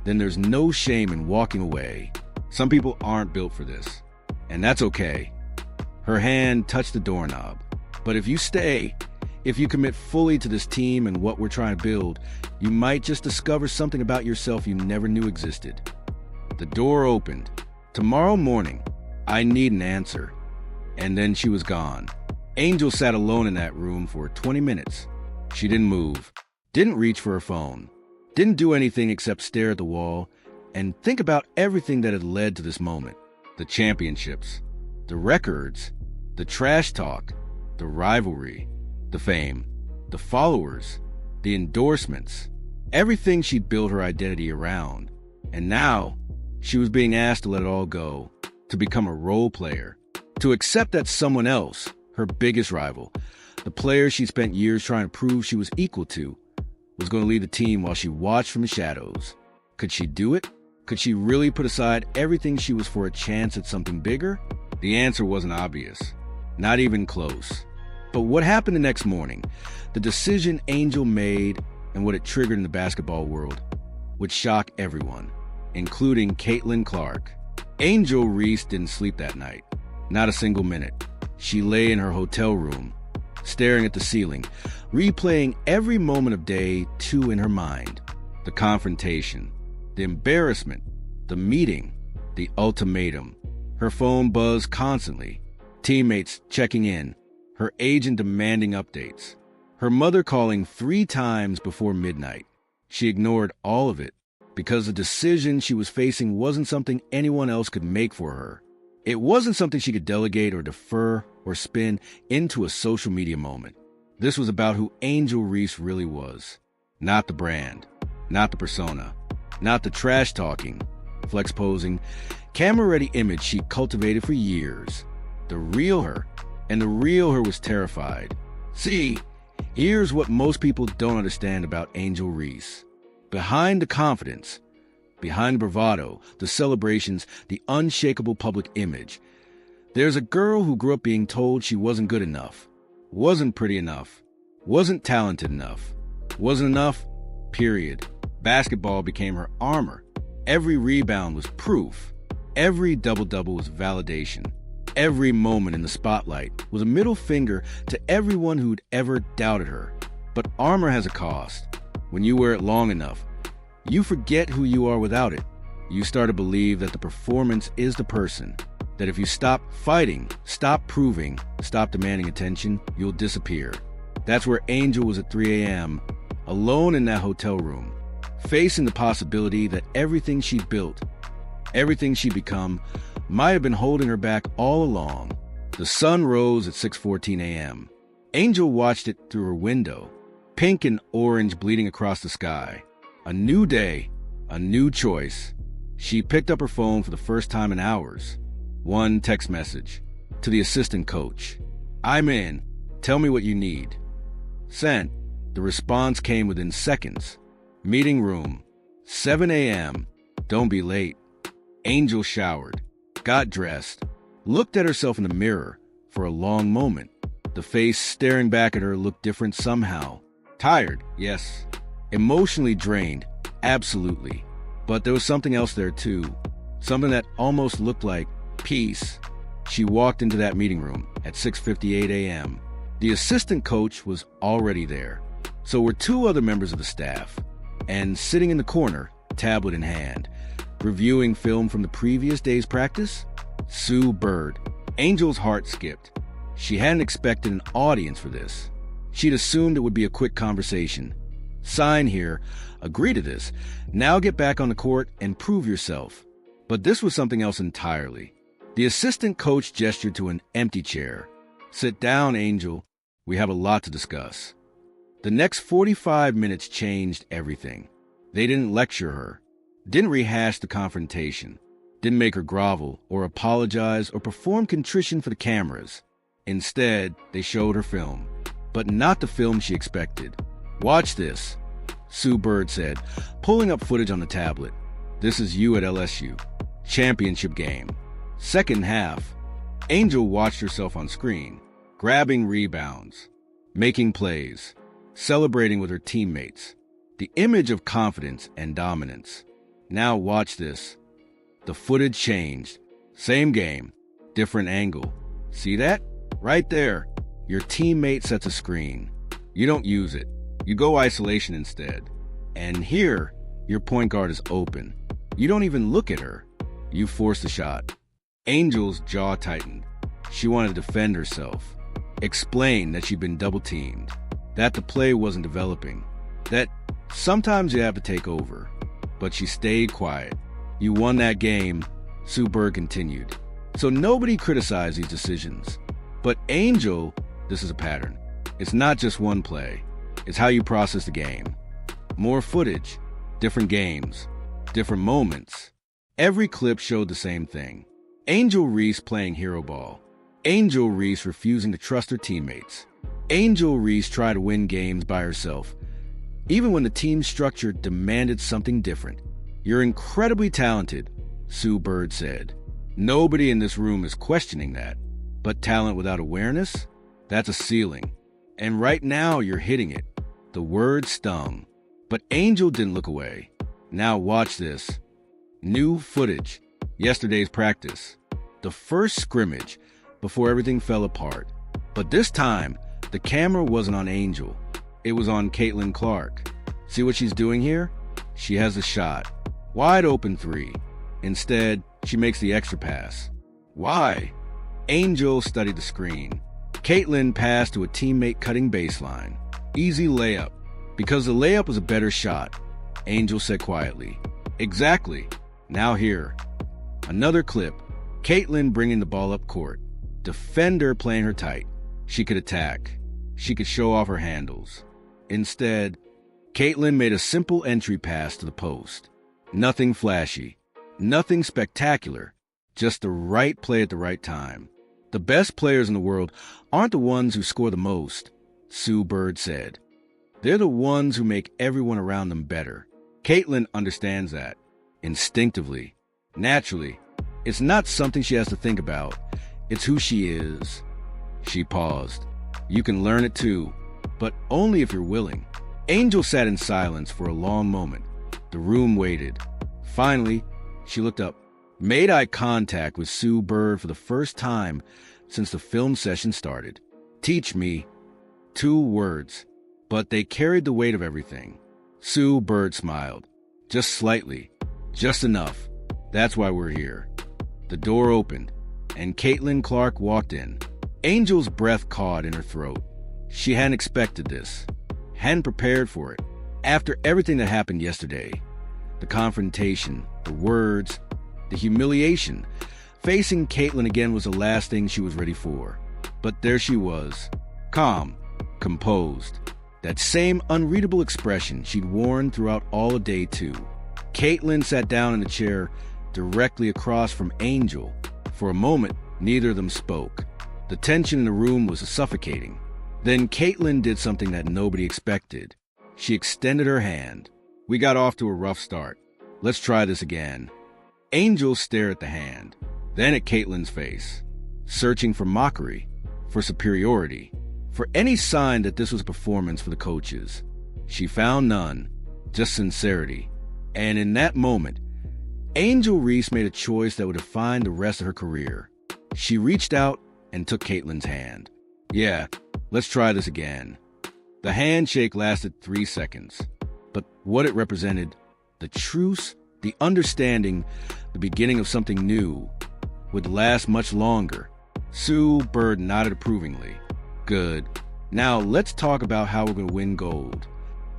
then there's no shame in walking away. Some people aren't built for this, and that's okay. Her hand touched the doorknob. But if you stay, if you commit fully to this team and what we're trying to build, you might just discover something about yourself you never knew existed. The door opened. Tomorrow morning, I need an answer. And then she was gone. Angel sat alone in that room for 20 minutes. She didn't move, didn't reach for her phone, didn't do anything except stare at the wall and think about everything that had led to this moment. The championships, the records, the trash talk, the rivalry, the fame, the followers, the endorsements, everything she'd built her identity around. And now, she was being asked to let it all go, to become a role player, to accept that someone else, her biggest rival, the player she spent years trying to prove she was equal to, was going to lead the team while she watched from the shadows. Could she do it? Could she really put aside everything she was for a chance at something bigger? The answer wasn't obvious, not even close. But what happened the next morning, the decision Angel made and what it triggered in the basketball world, would shock everyone, including Caitlin Clark. Angel Reese didn't sleep that night, not a single minute. She lay in her hotel room, staring at the ceiling, replaying every moment of day 2 in her mind. The confrontation, the embarrassment, the meeting, the ultimatum. Her phone buzzed constantly, teammates checking in, her agent demanding updates, her mother calling 3 times before midnight. She ignored all of it, because the decision she was facing wasn't something anyone else could make for her. It wasn't something she could delegate or defer or spin into a social media moment. This was about who Angel Reese really was. Not the brand, not the persona, not the trash-talking, flex-posing, camera-ready image she cultivated for years. The real her, and the real her was terrified. See, here's what most people don't understand about Angel Reese. Behind the confidence, behind the bravado, the celebrations, the unshakable public image, there's a girl who grew up being told she wasn't good enough, wasn't pretty enough, wasn't talented enough, wasn't enough, period. Basketball became her armor. Every rebound was proof. Every double-double was validation. Every moment in the spotlight was a middle finger to everyone who'd ever doubted her. But armor has a cost. When you wear it long enough, you forget who you are without it. You start to believe that the performance is the person. That if you stop fighting, stop proving, stop demanding attention, you'll disappear. That's where Angel was at 3 a.m., alone in that hotel room, facing the possibility that everything she'd built, everything she'd become, might have been holding her back all along. The sun rose at 6:14 a.m. Angel watched it through her window, pink and orange bleeding across the sky. A new day, a new choice. She picked up her phone for the first time in hours. One text message to the assistant coach. "I'm in. Tell me what you need." Sent. The response came within seconds. Meeting room, 7 a.m. Don't be late. Angel showered, got dressed, looked at herself in the mirror for a long moment. The face staring back at her looked different somehow. Tired, yes. Emotionally drained, absolutely. But there was something else there too. Something that almost looked like peace. She walked into that meeting room at 6:58 a.m. The assistant coach was already there. So were two other members of the staff. And sitting in the corner, tablet in hand, reviewing film from the previous day's practice, Sue Bird. Angel's heart skipped. She hadn't expected an audience for this. She'd assumed it would be a quick conversation. Sign here, agree to this, now get back on the court and prove yourself. But this was something else entirely. The assistant coach gestured to an empty chair. "Sit down, Angel. We have a lot to discuss." The next 45 minutes changed everything. They didn't lecture her, didn't rehash the confrontation, didn't make her grovel or apologize or perform contrition for the cameras. Instead, they showed her film, but not the film she expected. "Watch this," Sue Bird said, pulling up footage on the tablet. "This is you at LSU. Championship game. Second half." Angel watched herself on screen, grabbing rebounds, making plays, celebrating with her teammates. The image of confidence and dominance. Now watch this. The footage changed. Same game, different angle. See that? Right there. Your teammate sets a screen. You don't use it. You go isolation instead. And here, your point guard is open. You don't even look at her. You force the shot. Angel's jaw tightened. She wanted to defend herself. Explain that she'd been double-teamed. That the play wasn't developing. That sometimes you have to take over. But she stayed quiet. You won that game, Sue Bird continued. So nobody criticized these decisions. But Angel, this is a pattern. It's not just one play. It's how you process the game. More footage, different games, different moments. Every clip showed the same thing. Angel Reese playing hero ball. Angel Reese refusing to trust her teammates. Angel Reese tried to win games by herself, even when the team structure demanded something different. "You're incredibly talented," Sue Bird said. Nobody in this room is questioning that. But talent without awareness? That's a ceiling. And right now you're hitting it. The word stung. But Angel didn't look away. Now watch this. New footage. Yesterday's practice. The first scrimmage before everything fell apart. But this time, the camera wasn't on Angel. It was on Caitlin Clark. See what she's doing here? She has a shot. Wide open three. Instead, she makes the extra pass. Why? Angel studied the screen. Caitlin passed to a teammate cutting baseline. Easy layup. Because the layup was a better shot, Angel said quietly. Exactly. Now here. Another clip. Caitlin bringing the ball up court. Defender playing her tight. She could attack. She could show off her handles. Instead, Caitlin made a simple entry pass to the post. Nothing flashy. Nothing spectacular. Just the right play at the right time. The best players in the world aren't the ones who score the most, Sue Bird said. They're the ones who make everyone around them better. Caitlin understands that. Instinctively. Naturally. It's not something she has to think about. It's who she is. She paused. You can learn it too, but only if you're willing. Angel sat in silence for a long moment. The room waited. Finally, she looked up, made eye contact with Sue Bird for the first time since the film session started. Teach me. 2 words, but they carried the weight of everything. Sue Bird smiled. Just slightly. Just enough. That's why we're here. The door opened, and Caitlin Clark walked in. Angel's breath caught in her throat. She hadn't expected this. Hadn't prepared for it. After everything that happened yesterday, the confrontation, the words, the humiliation, facing Caitlin again was the last thing she was ready for. But there she was, calm, composed. That same unreadable expression she'd worn throughout all of day 2. Caitlin sat down in a chair directly across from Angel. For a moment, neither of them spoke. The tension in the room was suffocating. Then Caitlin did something that nobody expected. She extended her hand. We got off to a rough start. Let's try this again. Angel stared at the hand, then at Caitlin's face, searching for mockery, for superiority, for any sign that this was a performance for the coaches. She found none, just sincerity. And in that moment, Angel Reese made a choice that would define the rest of her career. She reached out and took Caitlin's hand. Yeah, let's try this again. The handshake lasted 3 seconds, but what it represented, the truce, the understanding, the beginning of something new, would last much longer. Sue Bird nodded approvingly. Good. Now let's talk about how we're going to win gold.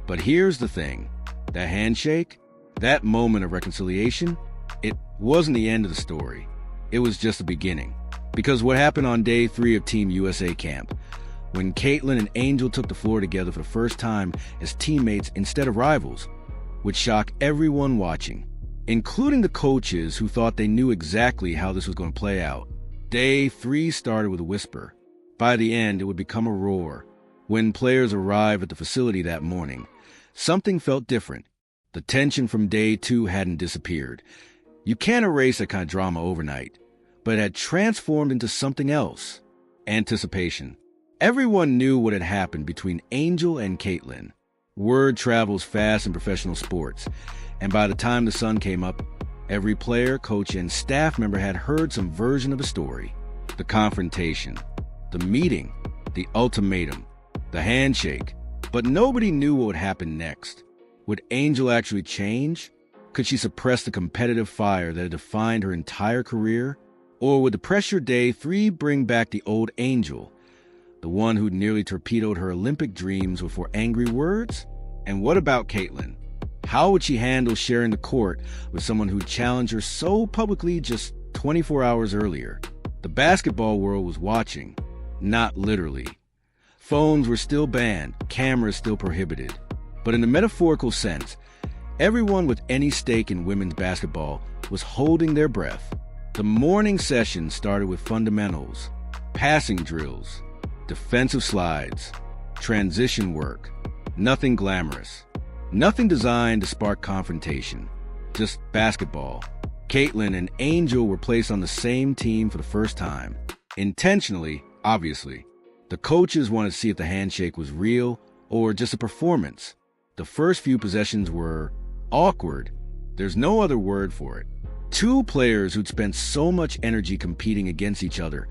But here's the thing. That handshake, that moment of reconciliation, it wasn't the end of the story. It was just the beginning. Because what happened on day 3 of Team USA camp, when Caitlin and Angel took the floor together for the first time as teammates instead of rivals, would shock everyone watching, including the coaches who thought they knew exactly how this was going to play out. Day 3 started with a whisper. By the end, it would become a roar. When players arrived at the facility that morning, something felt different. The tension from day 2 hadn't disappeared. You can't erase that kind of drama overnight, but it had transformed into something else. Anticipation. Everyone knew what had happened between Angel and Caitlin. Word travels fast in professional sports, and by the time the sun came up, every player, coach, and staff member had heard some version of the story. The confrontation, the meeting, the ultimatum, the handshake. But nobody knew what would happen next. Would Angel actually change? Could she suppress the competitive fire that had defined her entire career? Or would the pressure day 3 bring back the old Angel, the one who'd nearly torpedoed her Olympic dreams with 4 angry words? And what about Caitlin? How would she handle sharing the court with someone who'd challenged her so publicly just 24 hours earlier? The basketball world was watching, not literally. Phones were still banned, cameras still prohibited. But in the metaphorical sense, everyone with any stake in women's basketball was holding their breath. The morning session started with fundamentals, passing drills, defensive slides, transition work. Nothing glamorous. Nothing designed to spark confrontation. Just basketball. Caitlin and Angel were placed on the same team for the first time. Intentionally, obviously. The coaches wanted to see if the handshake was real or just a performance. The first few possessions were awkward. There's no other word for it. 2 players who'd spent so much energy competing against each other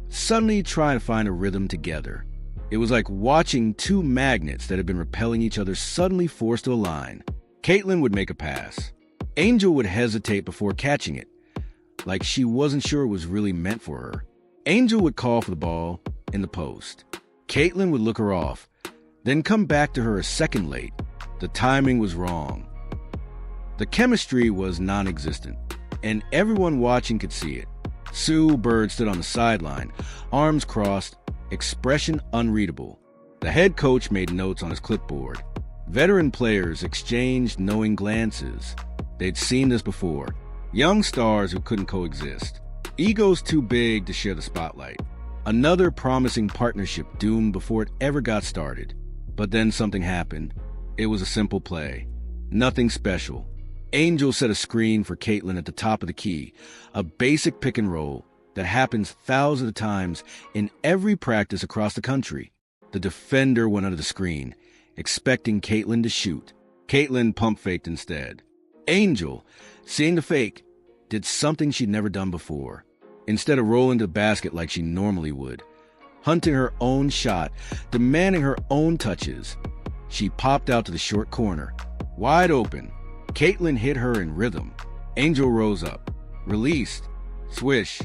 suddenly trying to find a rhythm together. It was like watching 2 magnets that had been repelling each other suddenly forced to align. Caitlin would make a pass. Angel would hesitate before catching it, like she wasn't sure it was really meant for her. Angel would call for the ball in the post. Caitlin would look her off, then come back to her a second late. The timing was wrong. The chemistry was non-existent, and everyone watching could see it. Sue Bird stood on the sideline, arms crossed, expression unreadable. The head coach made notes on his clipboard. Veteran players exchanged knowing glances. They'd seen this before. Young stars who couldn't coexist. Egos too big to share the spotlight. Another promising partnership doomed before it ever got started. But then something happened. It was a simple play. Nothing special. Angel set a screen for Caitlin at the top of the key, a basic pick and roll that happens thousands of times in every practice across the country. The defender went under the screen, expecting Caitlin to shoot. Caitlin pump faked instead. Angel, seeing the fake, did something she'd never done before. Instead of rolling to the basket like she normally would, hunting her own shot, demanding her own touches, she popped out to the short corner, wide open. Caitlin hit her in rhythm. Angel rose up, released, swish.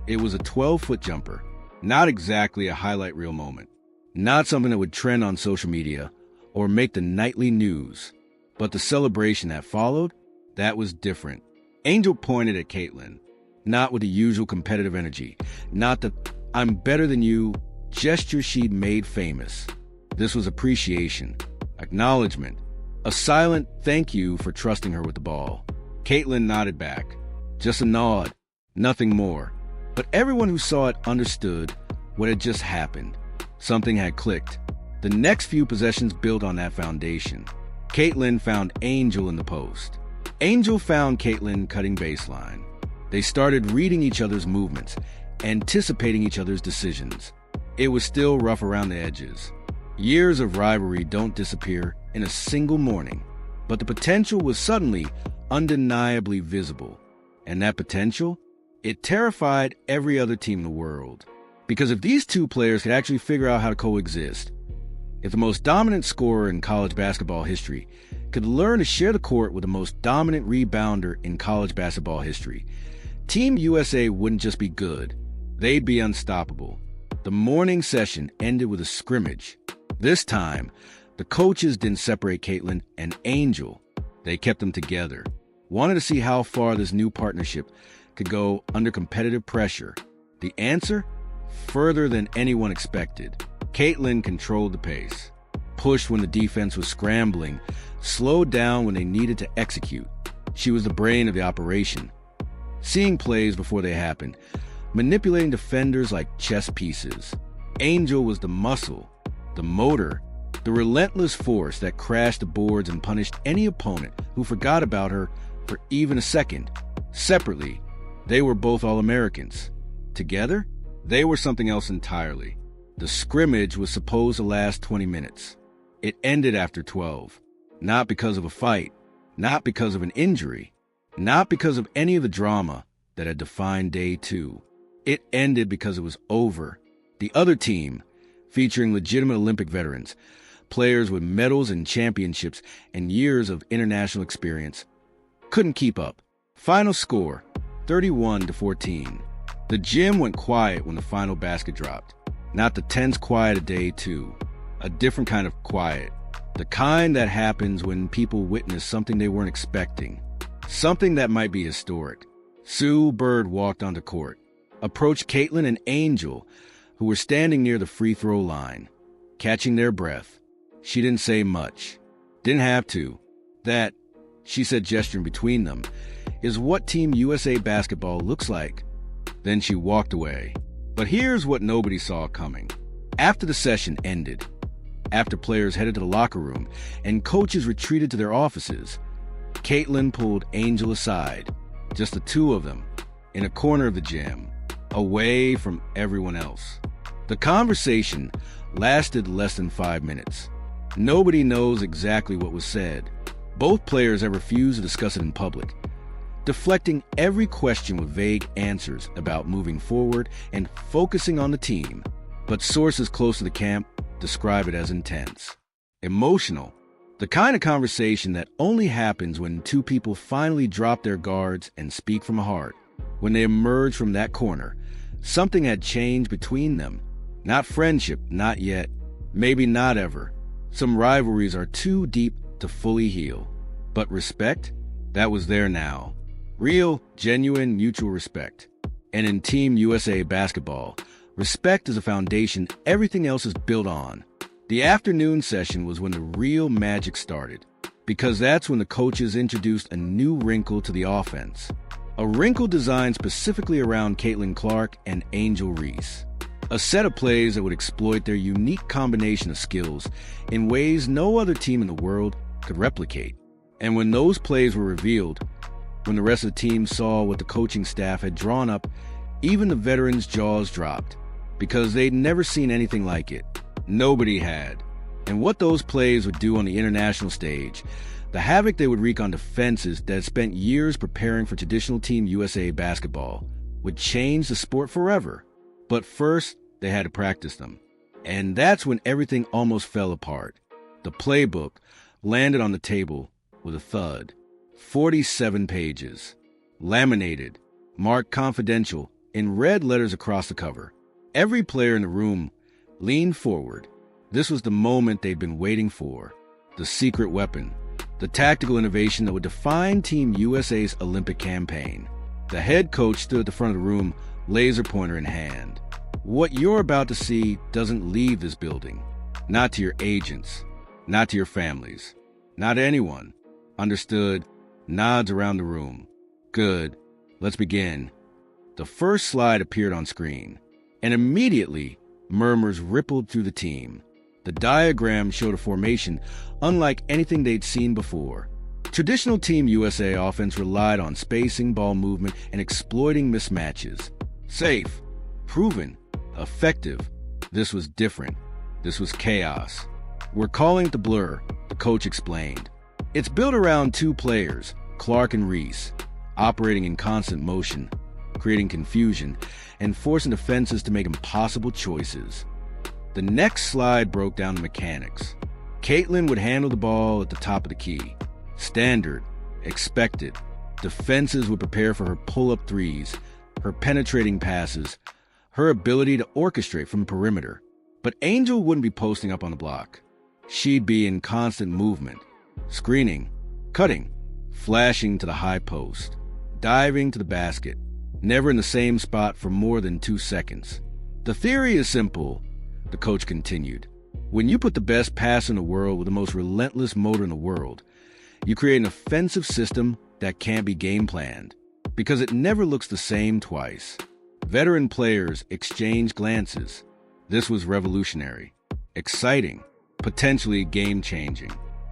It was a 12-foot jumper. Not exactly a highlight reel moment. Not something that would trend on social media or make the nightly news. But the celebration that followed, that was different. Angel pointed at Caitlin, not with the usual competitive energy, not the "I'm better than you" gesture she'd made famous. This was appreciation, acknowledgement, a silent thank you for trusting her with the ball. Caitlin nodded back. Just a nod, nothing more. But everyone who saw it understood what had just happened. Something had clicked. The next few possessions built on that foundation. Caitlin found Angel in the post. Angel found Caitlin cutting baseline. They started reading each other's movements, anticipating each other's decisions. It was still rough around the edges. Years of rivalry don't disappear in a single morning, but the potential was suddenly undeniably visible. And that potential, it terrified every other team in the world. Because if these two players could actually figure out how to coexist, if the most dominant scorer in college basketball history could learn to share the court with the most dominant rebounder in college basketball history, Team USA wouldn't just be good, they'd be unstoppable. The morning session ended with a scrimmage. This time, the coaches didn't separate Caitlin and Angel. They kept them together. Wanted to see how far this new partnership could go under competitive pressure. The answer? Further than anyone expected. Caitlin controlled the pace, pushed when the defense was scrambling, slowed down when they needed to execute. She was the brain of the operation, seeing plays before they happened, manipulating defenders like chess pieces. Angel was the muscle, the motor, the relentless force that crashed the boards and punished any opponent who forgot about her for even a second. Separately, they were both All-Americans. Together, they were something else entirely. The scrimmage was supposed to last 20 minutes. It ended after 12. Not because of a fight, not because of an injury, not because of any of the drama that had defined day two. It ended because it was over. The other team, featuring legitimate Olympic veterans, players with medals and championships and years of international experience, couldn't keep up. Final score, 31-14. The gym went quiet when the final basket dropped. Not the tense quiet of day two. A different kind of quiet. The kind that happens when people witness something they weren't expecting. Something that might be historic. Sue Bird walked onto court, approached Caitlin and Angel, who were standing near the free throw line, catching their breath. She didn't say much. Didn't have to. That, she said, gesturing between them, is what Team USA basketball looks like. Then she walked away. But here's what nobody saw coming. After the session ended, after players headed to the locker room and coaches retreated to their offices, Caitlin pulled Angel aside, just the two of them, in a corner of the gym, away from everyone else. The conversation lasted less than 5 minutes. Nobody knows exactly what was said. Both players have refused to discuss it in public, deflecting every question with vague answers about moving forward and focusing on the team. But sources close to the camp describe it as intense, emotional, the kind of conversation that only happens when two people finally drop their guards and speak from the heart. When they emerge from that corner, something had changed between them. Not friendship, not yet, maybe not ever. Some rivalries are too deep to fully heal. But respect? That was there now. Real, genuine, mutual respect. And in Team USA basketball, respect is a foundation everything else is built on. The afternoon session was when the real magic started, because that's when the coaches introduced a new wrinkle to the offense. A wrinkle designed specifically around Caitlin Clark and Angel Reese. A set of plays that would exploit their unique combination of skills in ways no other team in the world could replicate. And when those plays were revealed, when the rest of the team saw what the coaching staff had drawn up, even the veterans' jaws dropped, because they'd never seen anything like it. Nobody had. And what those plays would do on the international stage, the havoc they would wreak on defenses that had spent years preparing for traditional Team USA basketball, would change the sport forever. But first, they had to practice them. And that's when everything almost fell apart. The playbook landed on the table with a thud. 47 pages. Laminated. Marked confidential in red letters across the cover. Every player in the room leaned forward. This was the moment they'd been waiting for. The secret weapon. The tactical innovation that would define Team USA's Olympic campaign. The head coach stood at the front of the room, laser pointer in hand. What you're about to see doesn't leave this building. Not to your agents. Not to your families. Not to anyone. Understood? Nods around the room. Good. Let's begin. The first slide appeared on screen, and immediately murmurs rippled through the team. The diagram showed a formation unlike anything they'd seen before. Traditional Team USA offense relied on spacing, ball movement, and exploiting mismatches. Safe, proven, effective. This was different. This was chaos. We're calling it the blur, the coach explained. It's built around two players, Clark and Reese, operating in constant motion, creating confusion, and forcing defenses to make impossible choices. The next slide broke down the mechanics. Caitlin would handle the ball at the top of the key. Standard, expected. Defenses would prepare for her pull-up threes, her penetrating passes, her ability to orchestrate from the perimeter. But Angel wouldn't be posting up on the block. She'd be in constant movement, screening, cutting, flashing to the high post, diving to the basket, never in the same spot for more than 2 seconds. The theory is simple, the coach continued. When you put the best passer in the world with the most relentless motor in the world, you create an offensive system that can't be game planned, because it never looks the same twice. Veteran players exchanged glances. This was revolutionary, exciting, potentially game-changing,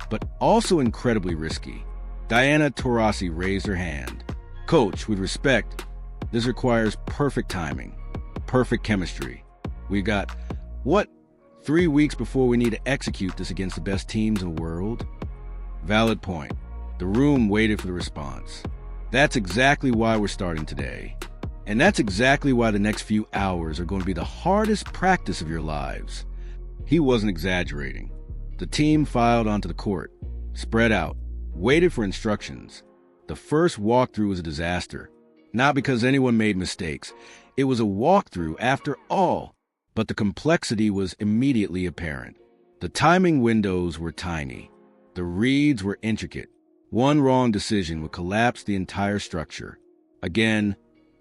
but also incredibly risky. Diana Taurasi raised her hand. Coach, with respect, this requires perfect timing, perfect chemistry. We got, 3 weeks before we need to execute this against the best teams in the world? Valid point. The room waited for the response. That's exactly why we're starting today. And that's exactly why the next few hours are going to be the hardest practice of your lives. He wasn't exaggerating. The team filed onto the court, spread out, waited for instructions. The first walkthrough was a disaster. Not because anyone made mistakes. It was a walkthrough after all. But the complexity was immediately apparent. The timing windows were tiny. The reads were intricate. One wrong decision would collapse the entire structure. Again,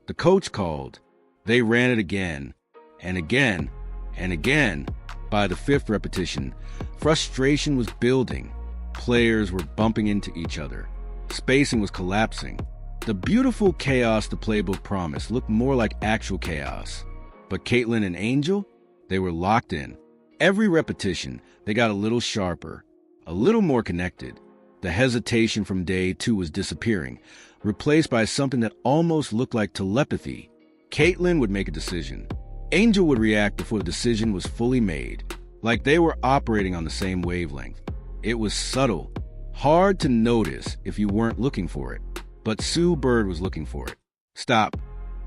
the coach called. They ran it again, and again, and again. By the fifth repetition, frustration was building. Players were bumping into each other. Spacing was collapsing. The beautiful chaos the playbook promised looked more like actual chaos. But Caitlin and Angel, they were locked in. Every repetition, they got a little sharper, a little more connected. The hesitation from day 2 was disappearing, replaced by something that almost looked like telepathy. Caitlin would make a decision. Angel would react before the decision was fully made, like they were operating on the same wavelength. It was subtle, hard to notice if you weren't looking for it. But Sue Bird was looking for it. Stop,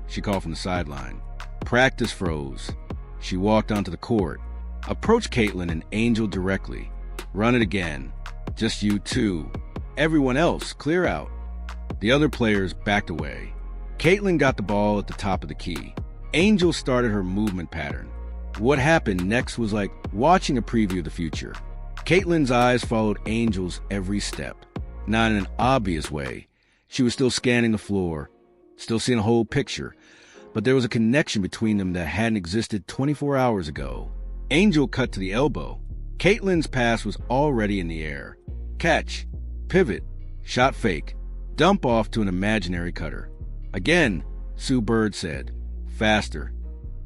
she called from the sideline. Practice froze. She walked onto the court, approached Caitlin and Angel directly. Run it again. Just you two. Everyone else, clear out. The other players backed away. Caitlin got the ball at the top of the key. Angel started her movement pattern. What happened next was like watching a preview of the future. Caitlin's eyes followed Angel's every step. Not in an obvious way, She was still scanning the floor, still seeing a whole picture, but there was a connection between them that hadn't existed 24 hours ago. Angel cut to the elbow. Caitlin's pass was already in the air. Catch, pivot, shot fake, dump off to an imaginary cutter. Again, Sue Bird said, faster.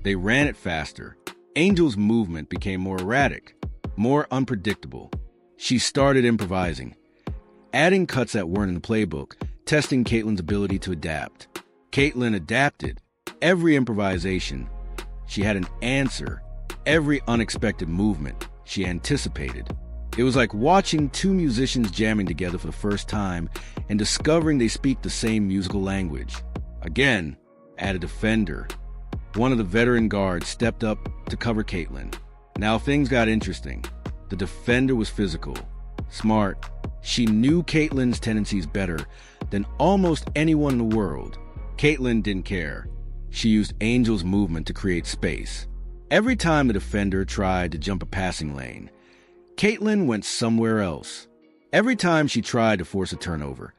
They ran it faster. Angel's movement became more erratic, more unpredictable. She started improvising, adding cuts that weren't in the playbook, testing Caitlin's ability to adapt. Caitlin adapted. Every improvisation, she had an answer. Every unexpected movement, she anticipated. It was like watching two musicians jamming together for the first time and discovering they speak the same musical language. Again, at a defender, one of the veteran guards stepped up to cover Caitlin. Now things got interesting. The defender was physical, smart. She knew Caitlin's tendencies better than almost anyone in the world. Caitlin didn't care. She used Angel's movement to create space. Every time the defender tried to jump a passing lane, Caitlin went somewhere else. Every time she tried to force a turnover,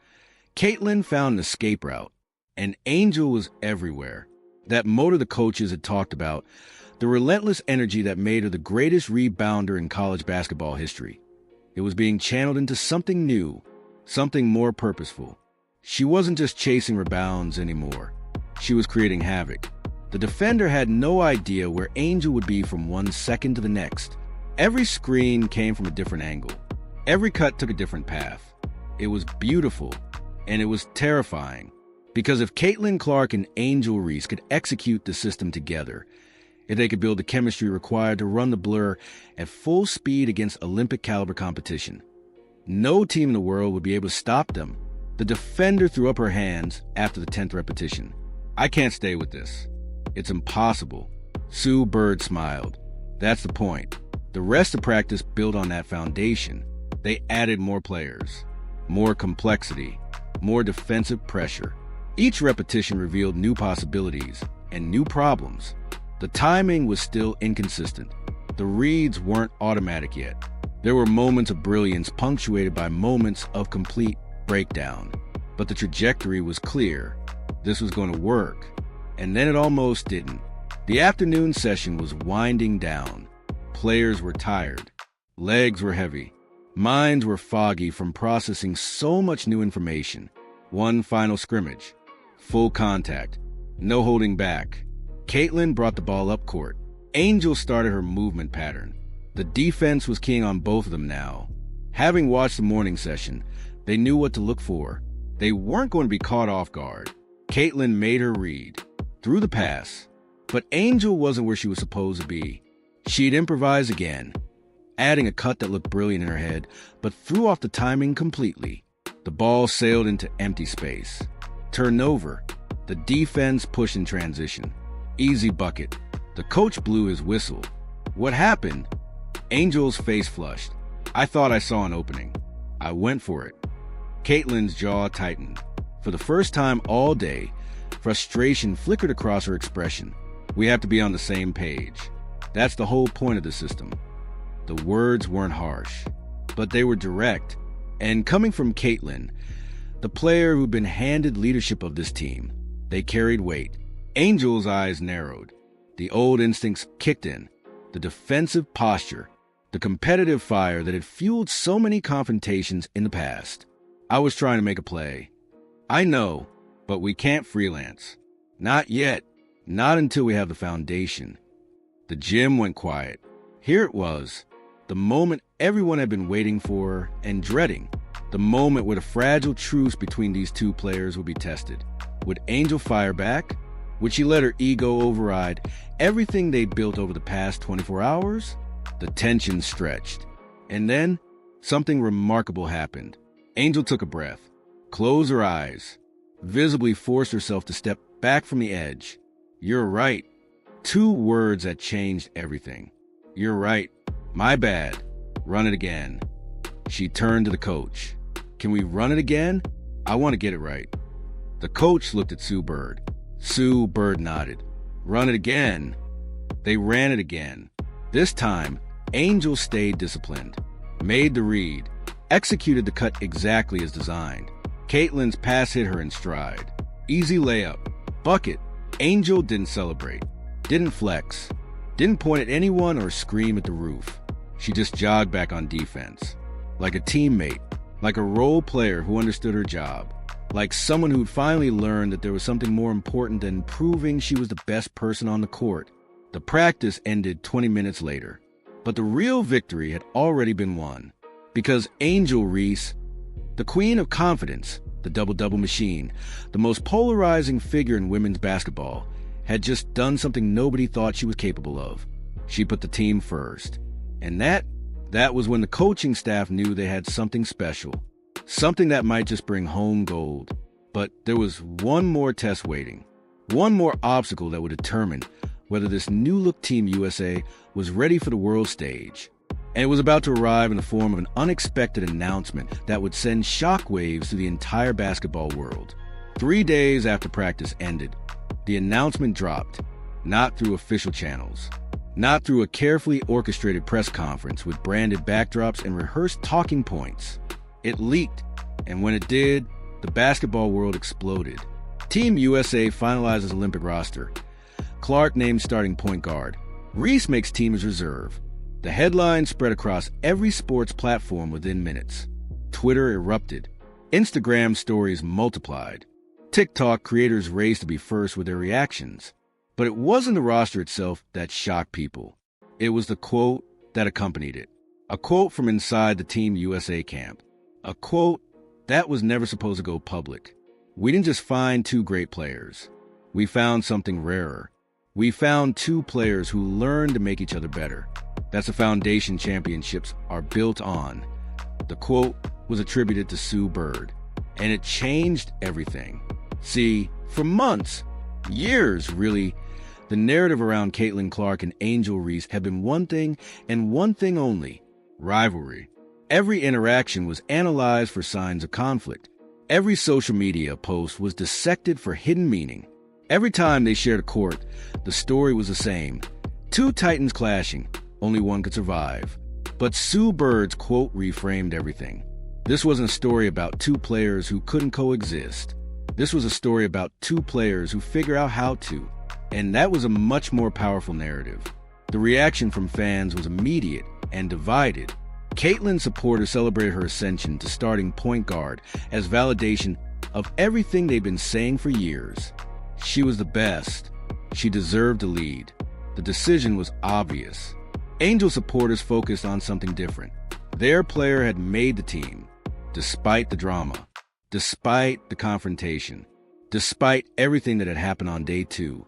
Caitlin found an escape route, and Angel was everywhere. That motor the coaches had talked about, the relentless energy that made her the greatest rebounder in college basketball history. It was being channeled into something new, something more purposeful. She wasn't just chasing rebounds anymore. She was creating havoc. The defender had no idea where Angel would be from 1 second to the next. Every screen came from a different angle. Every cut took a different path. It was beautiful, and it was terrifying. Because if Caitlin Clark and Angel Reese could execute the system together, if they could build the chemistry required to run the blur at full speed against Olympic-caliber competition, no team in the world would be able to stop them. The defender threw up her hands after the 10th repetition. I can't stay with this. It's impossible. Sue Bird smiled. That's the point. The rest of practice built on that foundation. They added more players, more complexity, more defensive pressure. Each repetition revealed new possibilities and new problems. The timing was still inconsistent. The reads weren't automatic yet. There were moments of brilliance punctuated by moments of complete breakdown. But the trajectory was clear. This was going to work. And then it almost didn't. The afternoon session was winding down. Players were tired. Legs were heavy. Minds were foggy from processing so much new information. One final scrimmage. Full contact. No holding back. Caitlin brought the ball up court. Angel started her movement pattern. The defense was keying on both of them now. Having watched the morning session, they knew what to look for. They weren't going to be caught off guard. Caitlin made her read. Threw the pass. But Angel wasn't where she was supposed to be. She'd improvise again, adding a cut that looked brilliant in her head, but threw off the timing completely. The ball sailed into empty space. Turnover. The defense pushed in transition. Easy bucket. The coach blew his whistle. What happened? Angel's face flushed. I thought I saw an opening. I went for it. Caitlin's jaw tightened. For the first time all day, frustration flickered across her expression. We have to be on the same page. That's the whole point of the system. The words weren't harsh, but they were direct. And coming from Caitlin, the player who'd been handed leadership of this team, they carried weight. Angel's eyes narrowed. The old instincts kicked in. The defensive posture, the competitive fire that had fueled so many confrontations in the past. I was trying to make a play. I know, but we can't freelance. Not yet. Not until we have the foundation. The gym went quiet. Here it was, the moment everyone had been waiting for and dreading. The moment where the fragile truce between these two players would be tested. Would Angel fire back? Would she let her ego override everything they'd built over the past 24 hours? The tension stretched. And then, something remarkable happened. Angel took a breath, closed her eyes, visibly forced herself to step back from the edge. You're right. 2 words that changed everything. You're right. My bad. Run it again. She turned to the coach. Can we run it again? I want to get it right. The coach looked at Sue Bird. Sue Bird nodded. Run it again. They ran it again. This time, Angel stayed disciplined, made the read, executed the cut exactly as designed. Caitlin's pass hit her in stride. Easy layup. Bucket. Angel didn't celebrate. Didn't flex. Didn't point at anyone or scream at the roof. She just jogged back on defense. Like a teammate. Like a role player who understood her job. Like someone who'd finally learned that there was something more important than proving she was the best person on the court. The practice ended 20 minutes later. But the real victory had already been won. Because Angel Reese, the queen of confidence, the double-double machine, the most polarizing figure in women's basketball, had just done something nobody thought she was capable of. She put the team first. And that was when the coaching staff knew they had something special. Something that might just bring home gold. But there was one more test waiting. One more obstacle that would determine whether this new-look Team USA was ready for the world stage. And it was about to arrive in the form of an unexpected announcement that would send shockwaves through the entire basketball world. 3 days after practice ended, the announcement dropped, not through official channels, not through a carefully orchestrated press conference with branded backdrops and rehearsed talking points. It leaked, and when it did, the basketball world exploded. Team USA finalizes Olympic roster. Clark named starting point guard. Reese makes team as reserve. The headlines spread across every sports platform within minutes. Twitter erupted. Instagram stories multiplied. TikTok creators raced to be first with their reactions. But it wasn't the roster itself that shocked people. It was the quote that accompanied it. A quote from inside the Team USA camp. A quote that was never supposed to go public. We didn't just find 2 great players. We found something rarer. We found 2 players who learned to make each other better. That's the foundation championships are built on. The quote was attributed to Sue Bird, and it changed everything. See, for months, years really, the narrative around Caitlin Clark and Angel Reese had been one thing and one thing only: rivalry. Every interaction was analyzed for signs of conflict. Every social media post was dissected for hidden meaning. Every time they shared a court, the story was the same. 2 titans clashing, only one could survive. But Sue Bird's quote reframed everything. This wasn't a story about 2 players who couldn't coexist. This was a story about 2 players who figure out how to. And that was a much more powerful narrative. The reaction from fans was immediate and divided. Caitlin's supporters celebrated her ascension to starting point guard as validation of everything they'd been saying for years. She was the best. She deserved to lead. The decision was obvious. Angel supporters focused on something different. Their player had made the team, despite the drama, despite the confrontation, despite everything that had happened on day 2.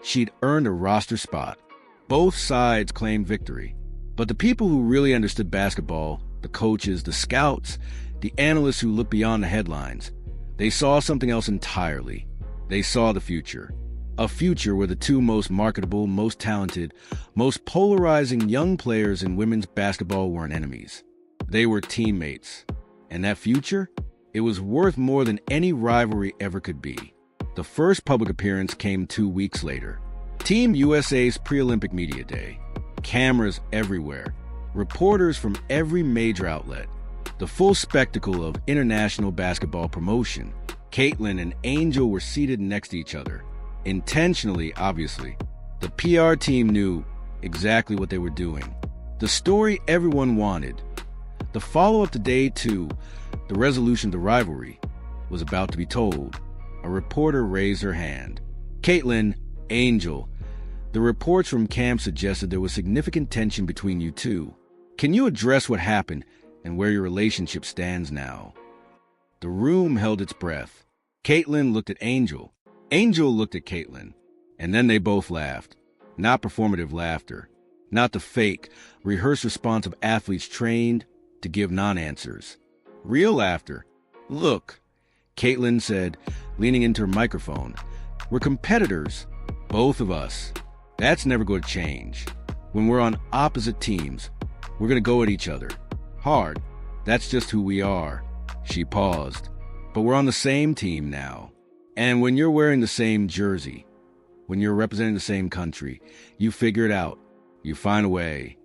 She'd earned a roster spot. Both sides claimed victory. But the people who really understood basketball, the coaches, the scouts, the analysts who looked beyond the headlines, they saw something else entirely. They saw the future. A future where the 2 most marketable, most talented, most polarizing young players in women's basketball weren't enemies. They were teammates. And that future? It was worth more than any rivalry ever could be. The first public appearance came 2 weeks later. Team USA's pre-Olympic media day. Cameras everywhere. Reporters from every major outlet. The full spectacle of international basketball promotion. Caitlin and Angel were seated next to each other. Intentionally, obviously. The PR team knew exactly what they were doing. The story everyone wanted. The follow-up to day 2, the resolution of the rivalry, was about to be told. A reporter raised her hand. Caitlin, Angel, the reports from camp suggested there was significant tension between you 2. Can you address what happened and where your relationship stands now? The room held its breath. Caitlin looked at Angel. Angel looked at Caitlin. And then they both laughed. Not performative laughter. Not the fake, rehearsed response of athletes trained to give non-answers. Real laughter. Look, Caitlin said, leaning into her microphone. We're competitors. Both of us. That's never going to change. When we're on opposite teams, we're going to go at each other. Hard. That's just who we are. She paused. But we're on the same team now. And when you're wearing the same jersey, when you're representing the same country, you figure it out. You find a way.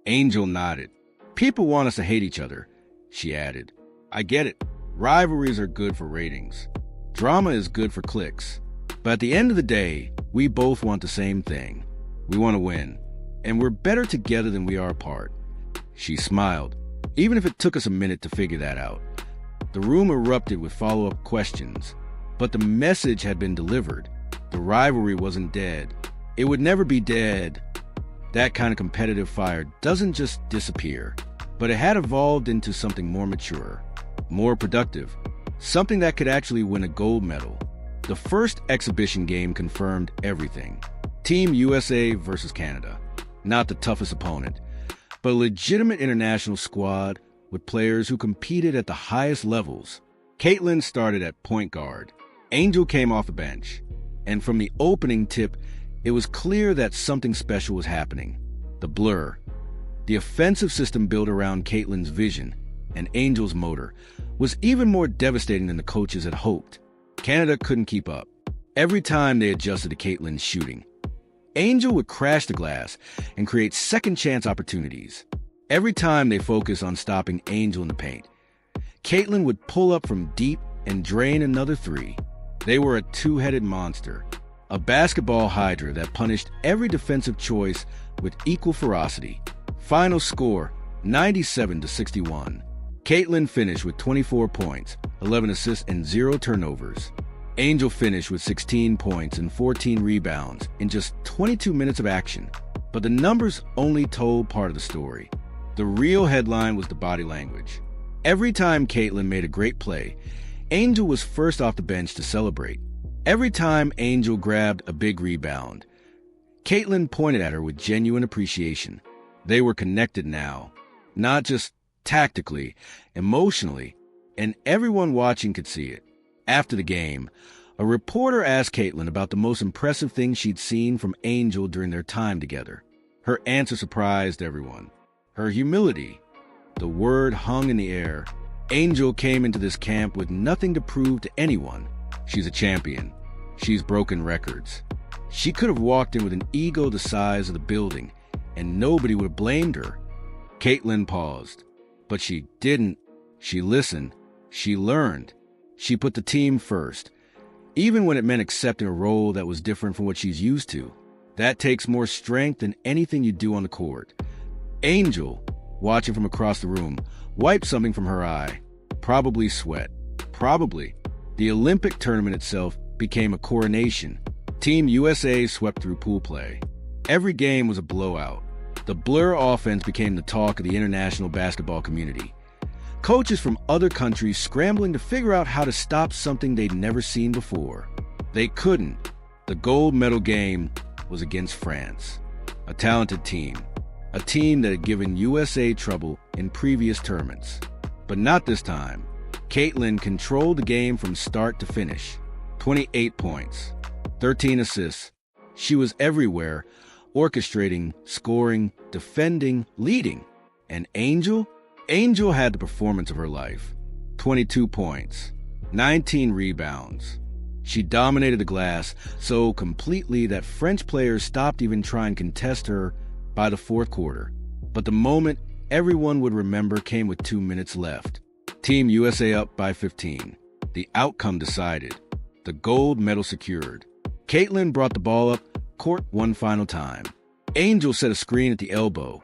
Angel nodded. People want us to hate each other, she added. I get it. Rivalries are good for ratings. Drama is good for clicks. But at the end of the day, we both want the same thing. We want to win. And we're better together than we are apart. She smiled, even if it took us a minute to figure that out. The room erupted with follow-up questions, but the message had been delivered. The rivalry wasn't dead. It would never be dead. That kind of competitive fire doesn't just disappear, but it had evolved into something more mature, more productive, something that could actually win a gold medal. The first exhibition game confirmed everything. Team USA versus Canada. Not the toughest opponent, but a legitimate international squad with players who competed at the highest levels. Caitlin started at point guard. Angel came off the bench. And from the opening tip, it was clear that something special was happening. The blur. The offensive system built around Caitlin's vision and Angel's motor was even more devastating than the coaches had hoped. Canada couldn't keep up. Every time they adjusted to Caitlin's shooting, Angel would crash the glass and create second-chance opportunities. Every time they focused on stopping Angel in the paint, Caitlin would pull up from deep and drain another three. They were a two-headed monster, a basketball hydra that punished every defensive choice with equal ferocity. Final score, 97-61. Caitlin finished with 24 points, 11 assists, and 0 turnovers. Angel finished with 16 points and 14 rebounds in just 22 minutes of action. But the numbers only told part of the story. The real headline was the body language. Every time Caitlin made a great play, Angel was first off the bench to celebrate. Every time Angel grabbed a big rebound, Caitlin pointed at her with genuine appreciation. They were connected now, not just tactically, emotionally, and everyone watching could see it. After the game, a reporter asked Caitlin about the most impressive thing she'd seen from Angel during their time together. Her answer surprised everyone. Her humility. The word hung in the air. Angel came into this camp with nothing to prove to anyone. She's a champion. She's broken records. She could have walked in with an ego the size of the building, and nobody would have blamed her. Caitlin paused. But she didn't. She listened. She learned. She put the team first, even when it meant accepting a role that was different from what she's used to. That takes more strength than anything you do on the court. Angel, watching from across the room, wiped something from her eye. Probably sweat. Probably. The Olympic tournament itself became a coronation. Team USA swept through pool play. Every game was a blowout. The blur offense became the talk of the international basketball community. Coaches from other countries scrambling to figure out how to stop something they'd never seen before. They couldn't. The gold medal game was against France, a talented team, a team that had given USA trouble in previous tournaments. But not this time. Caitlin controlled the game from start to finish. 28 points, 13 assists. She was everywhere, orchestrating, scoring, defending, leading. And Angel had the performance of her life. 22 points, 19 rebounds. She dominated the glass so completely that French players stopped even trying to contest her by the fourth quarter. But the moment everyone would remember came with 2 minutes left. Team USA up by 15. The outcome decided. The gold medal secured. Caitlin brought the ball up court one final time. Angel set a screen at the elbow,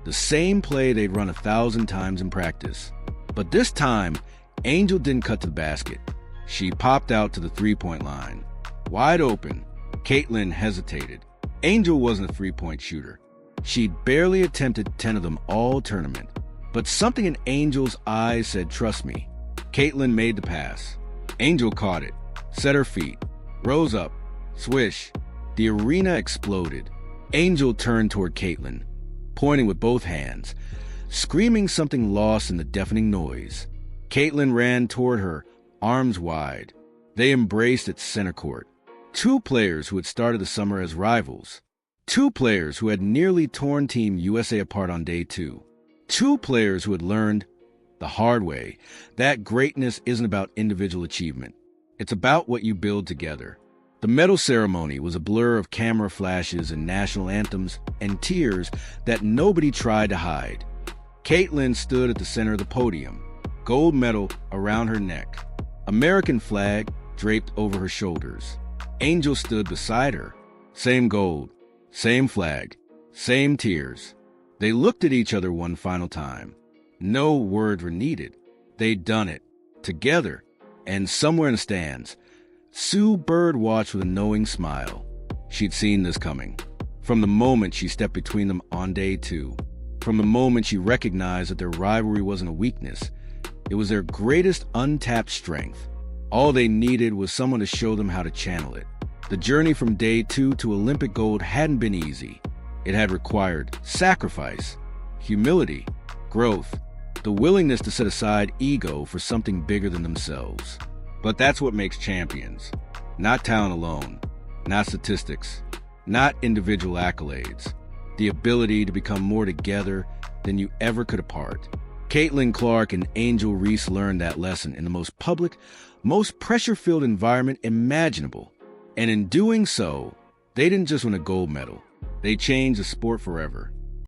the same play they'd run 1,000 times in practice. But this time, Angel didn't cut to the basket. She popped out to the three-point line. Wide open, Caitlin hesitated. Angel wasn't a three-point shooter. She'd barely attempted 10 of them all tournament. But something in Angel's eyes said, "Trust me." Caitlin made the pass. Angel caught it, set her feet, rose up, swish. The arena exploded. Angel turned toward Caitlin, pointing with both hands, screaming something lost in the deafening noise. Caitlin ran toward her, arms wide. They embraced at center court. Two players who had started the summer as rivals. Two players who had nearly torn Team USA apart on day 2. Two players who had learned the hard way that greatness isn't about individual achievement. It's about what you build together. The medal ceremony was a blur of camera flashes and national anthems and tears that nobody tried to hide. Caitlin stood at the center of the podium, gold medal around her neck, American flag draped over her shoulders. Angel stood beside her. Same gold, same flag, same tears. They looked at each other one final time. No words were needed. They'd done it, together, and somewhere in the stands, Sue Bird watched with a knowing smile. She'd seen this coming. From the moment she stepped between them on day 2, from the moment she recognized that their rivalry wasn't a weakness, it was their greatest untapped strength. All they needed was someone to show them how to channel it. The journey from day 2 to Olympic gold hadn't been easy. It had required sacrifice, humility, growth, the willingness to set aside ego for something bigger than themselves. But that's what makes champions. Not talent alone, not statistics, not individual accolades. The ability to become more together than you ever could apart. Caitlin Clark and Angel Reese learned that lesson in the most public, most pressure-filled environment imaginable. And in doing so, they didn't just win a gold medal. They changed the sport forever.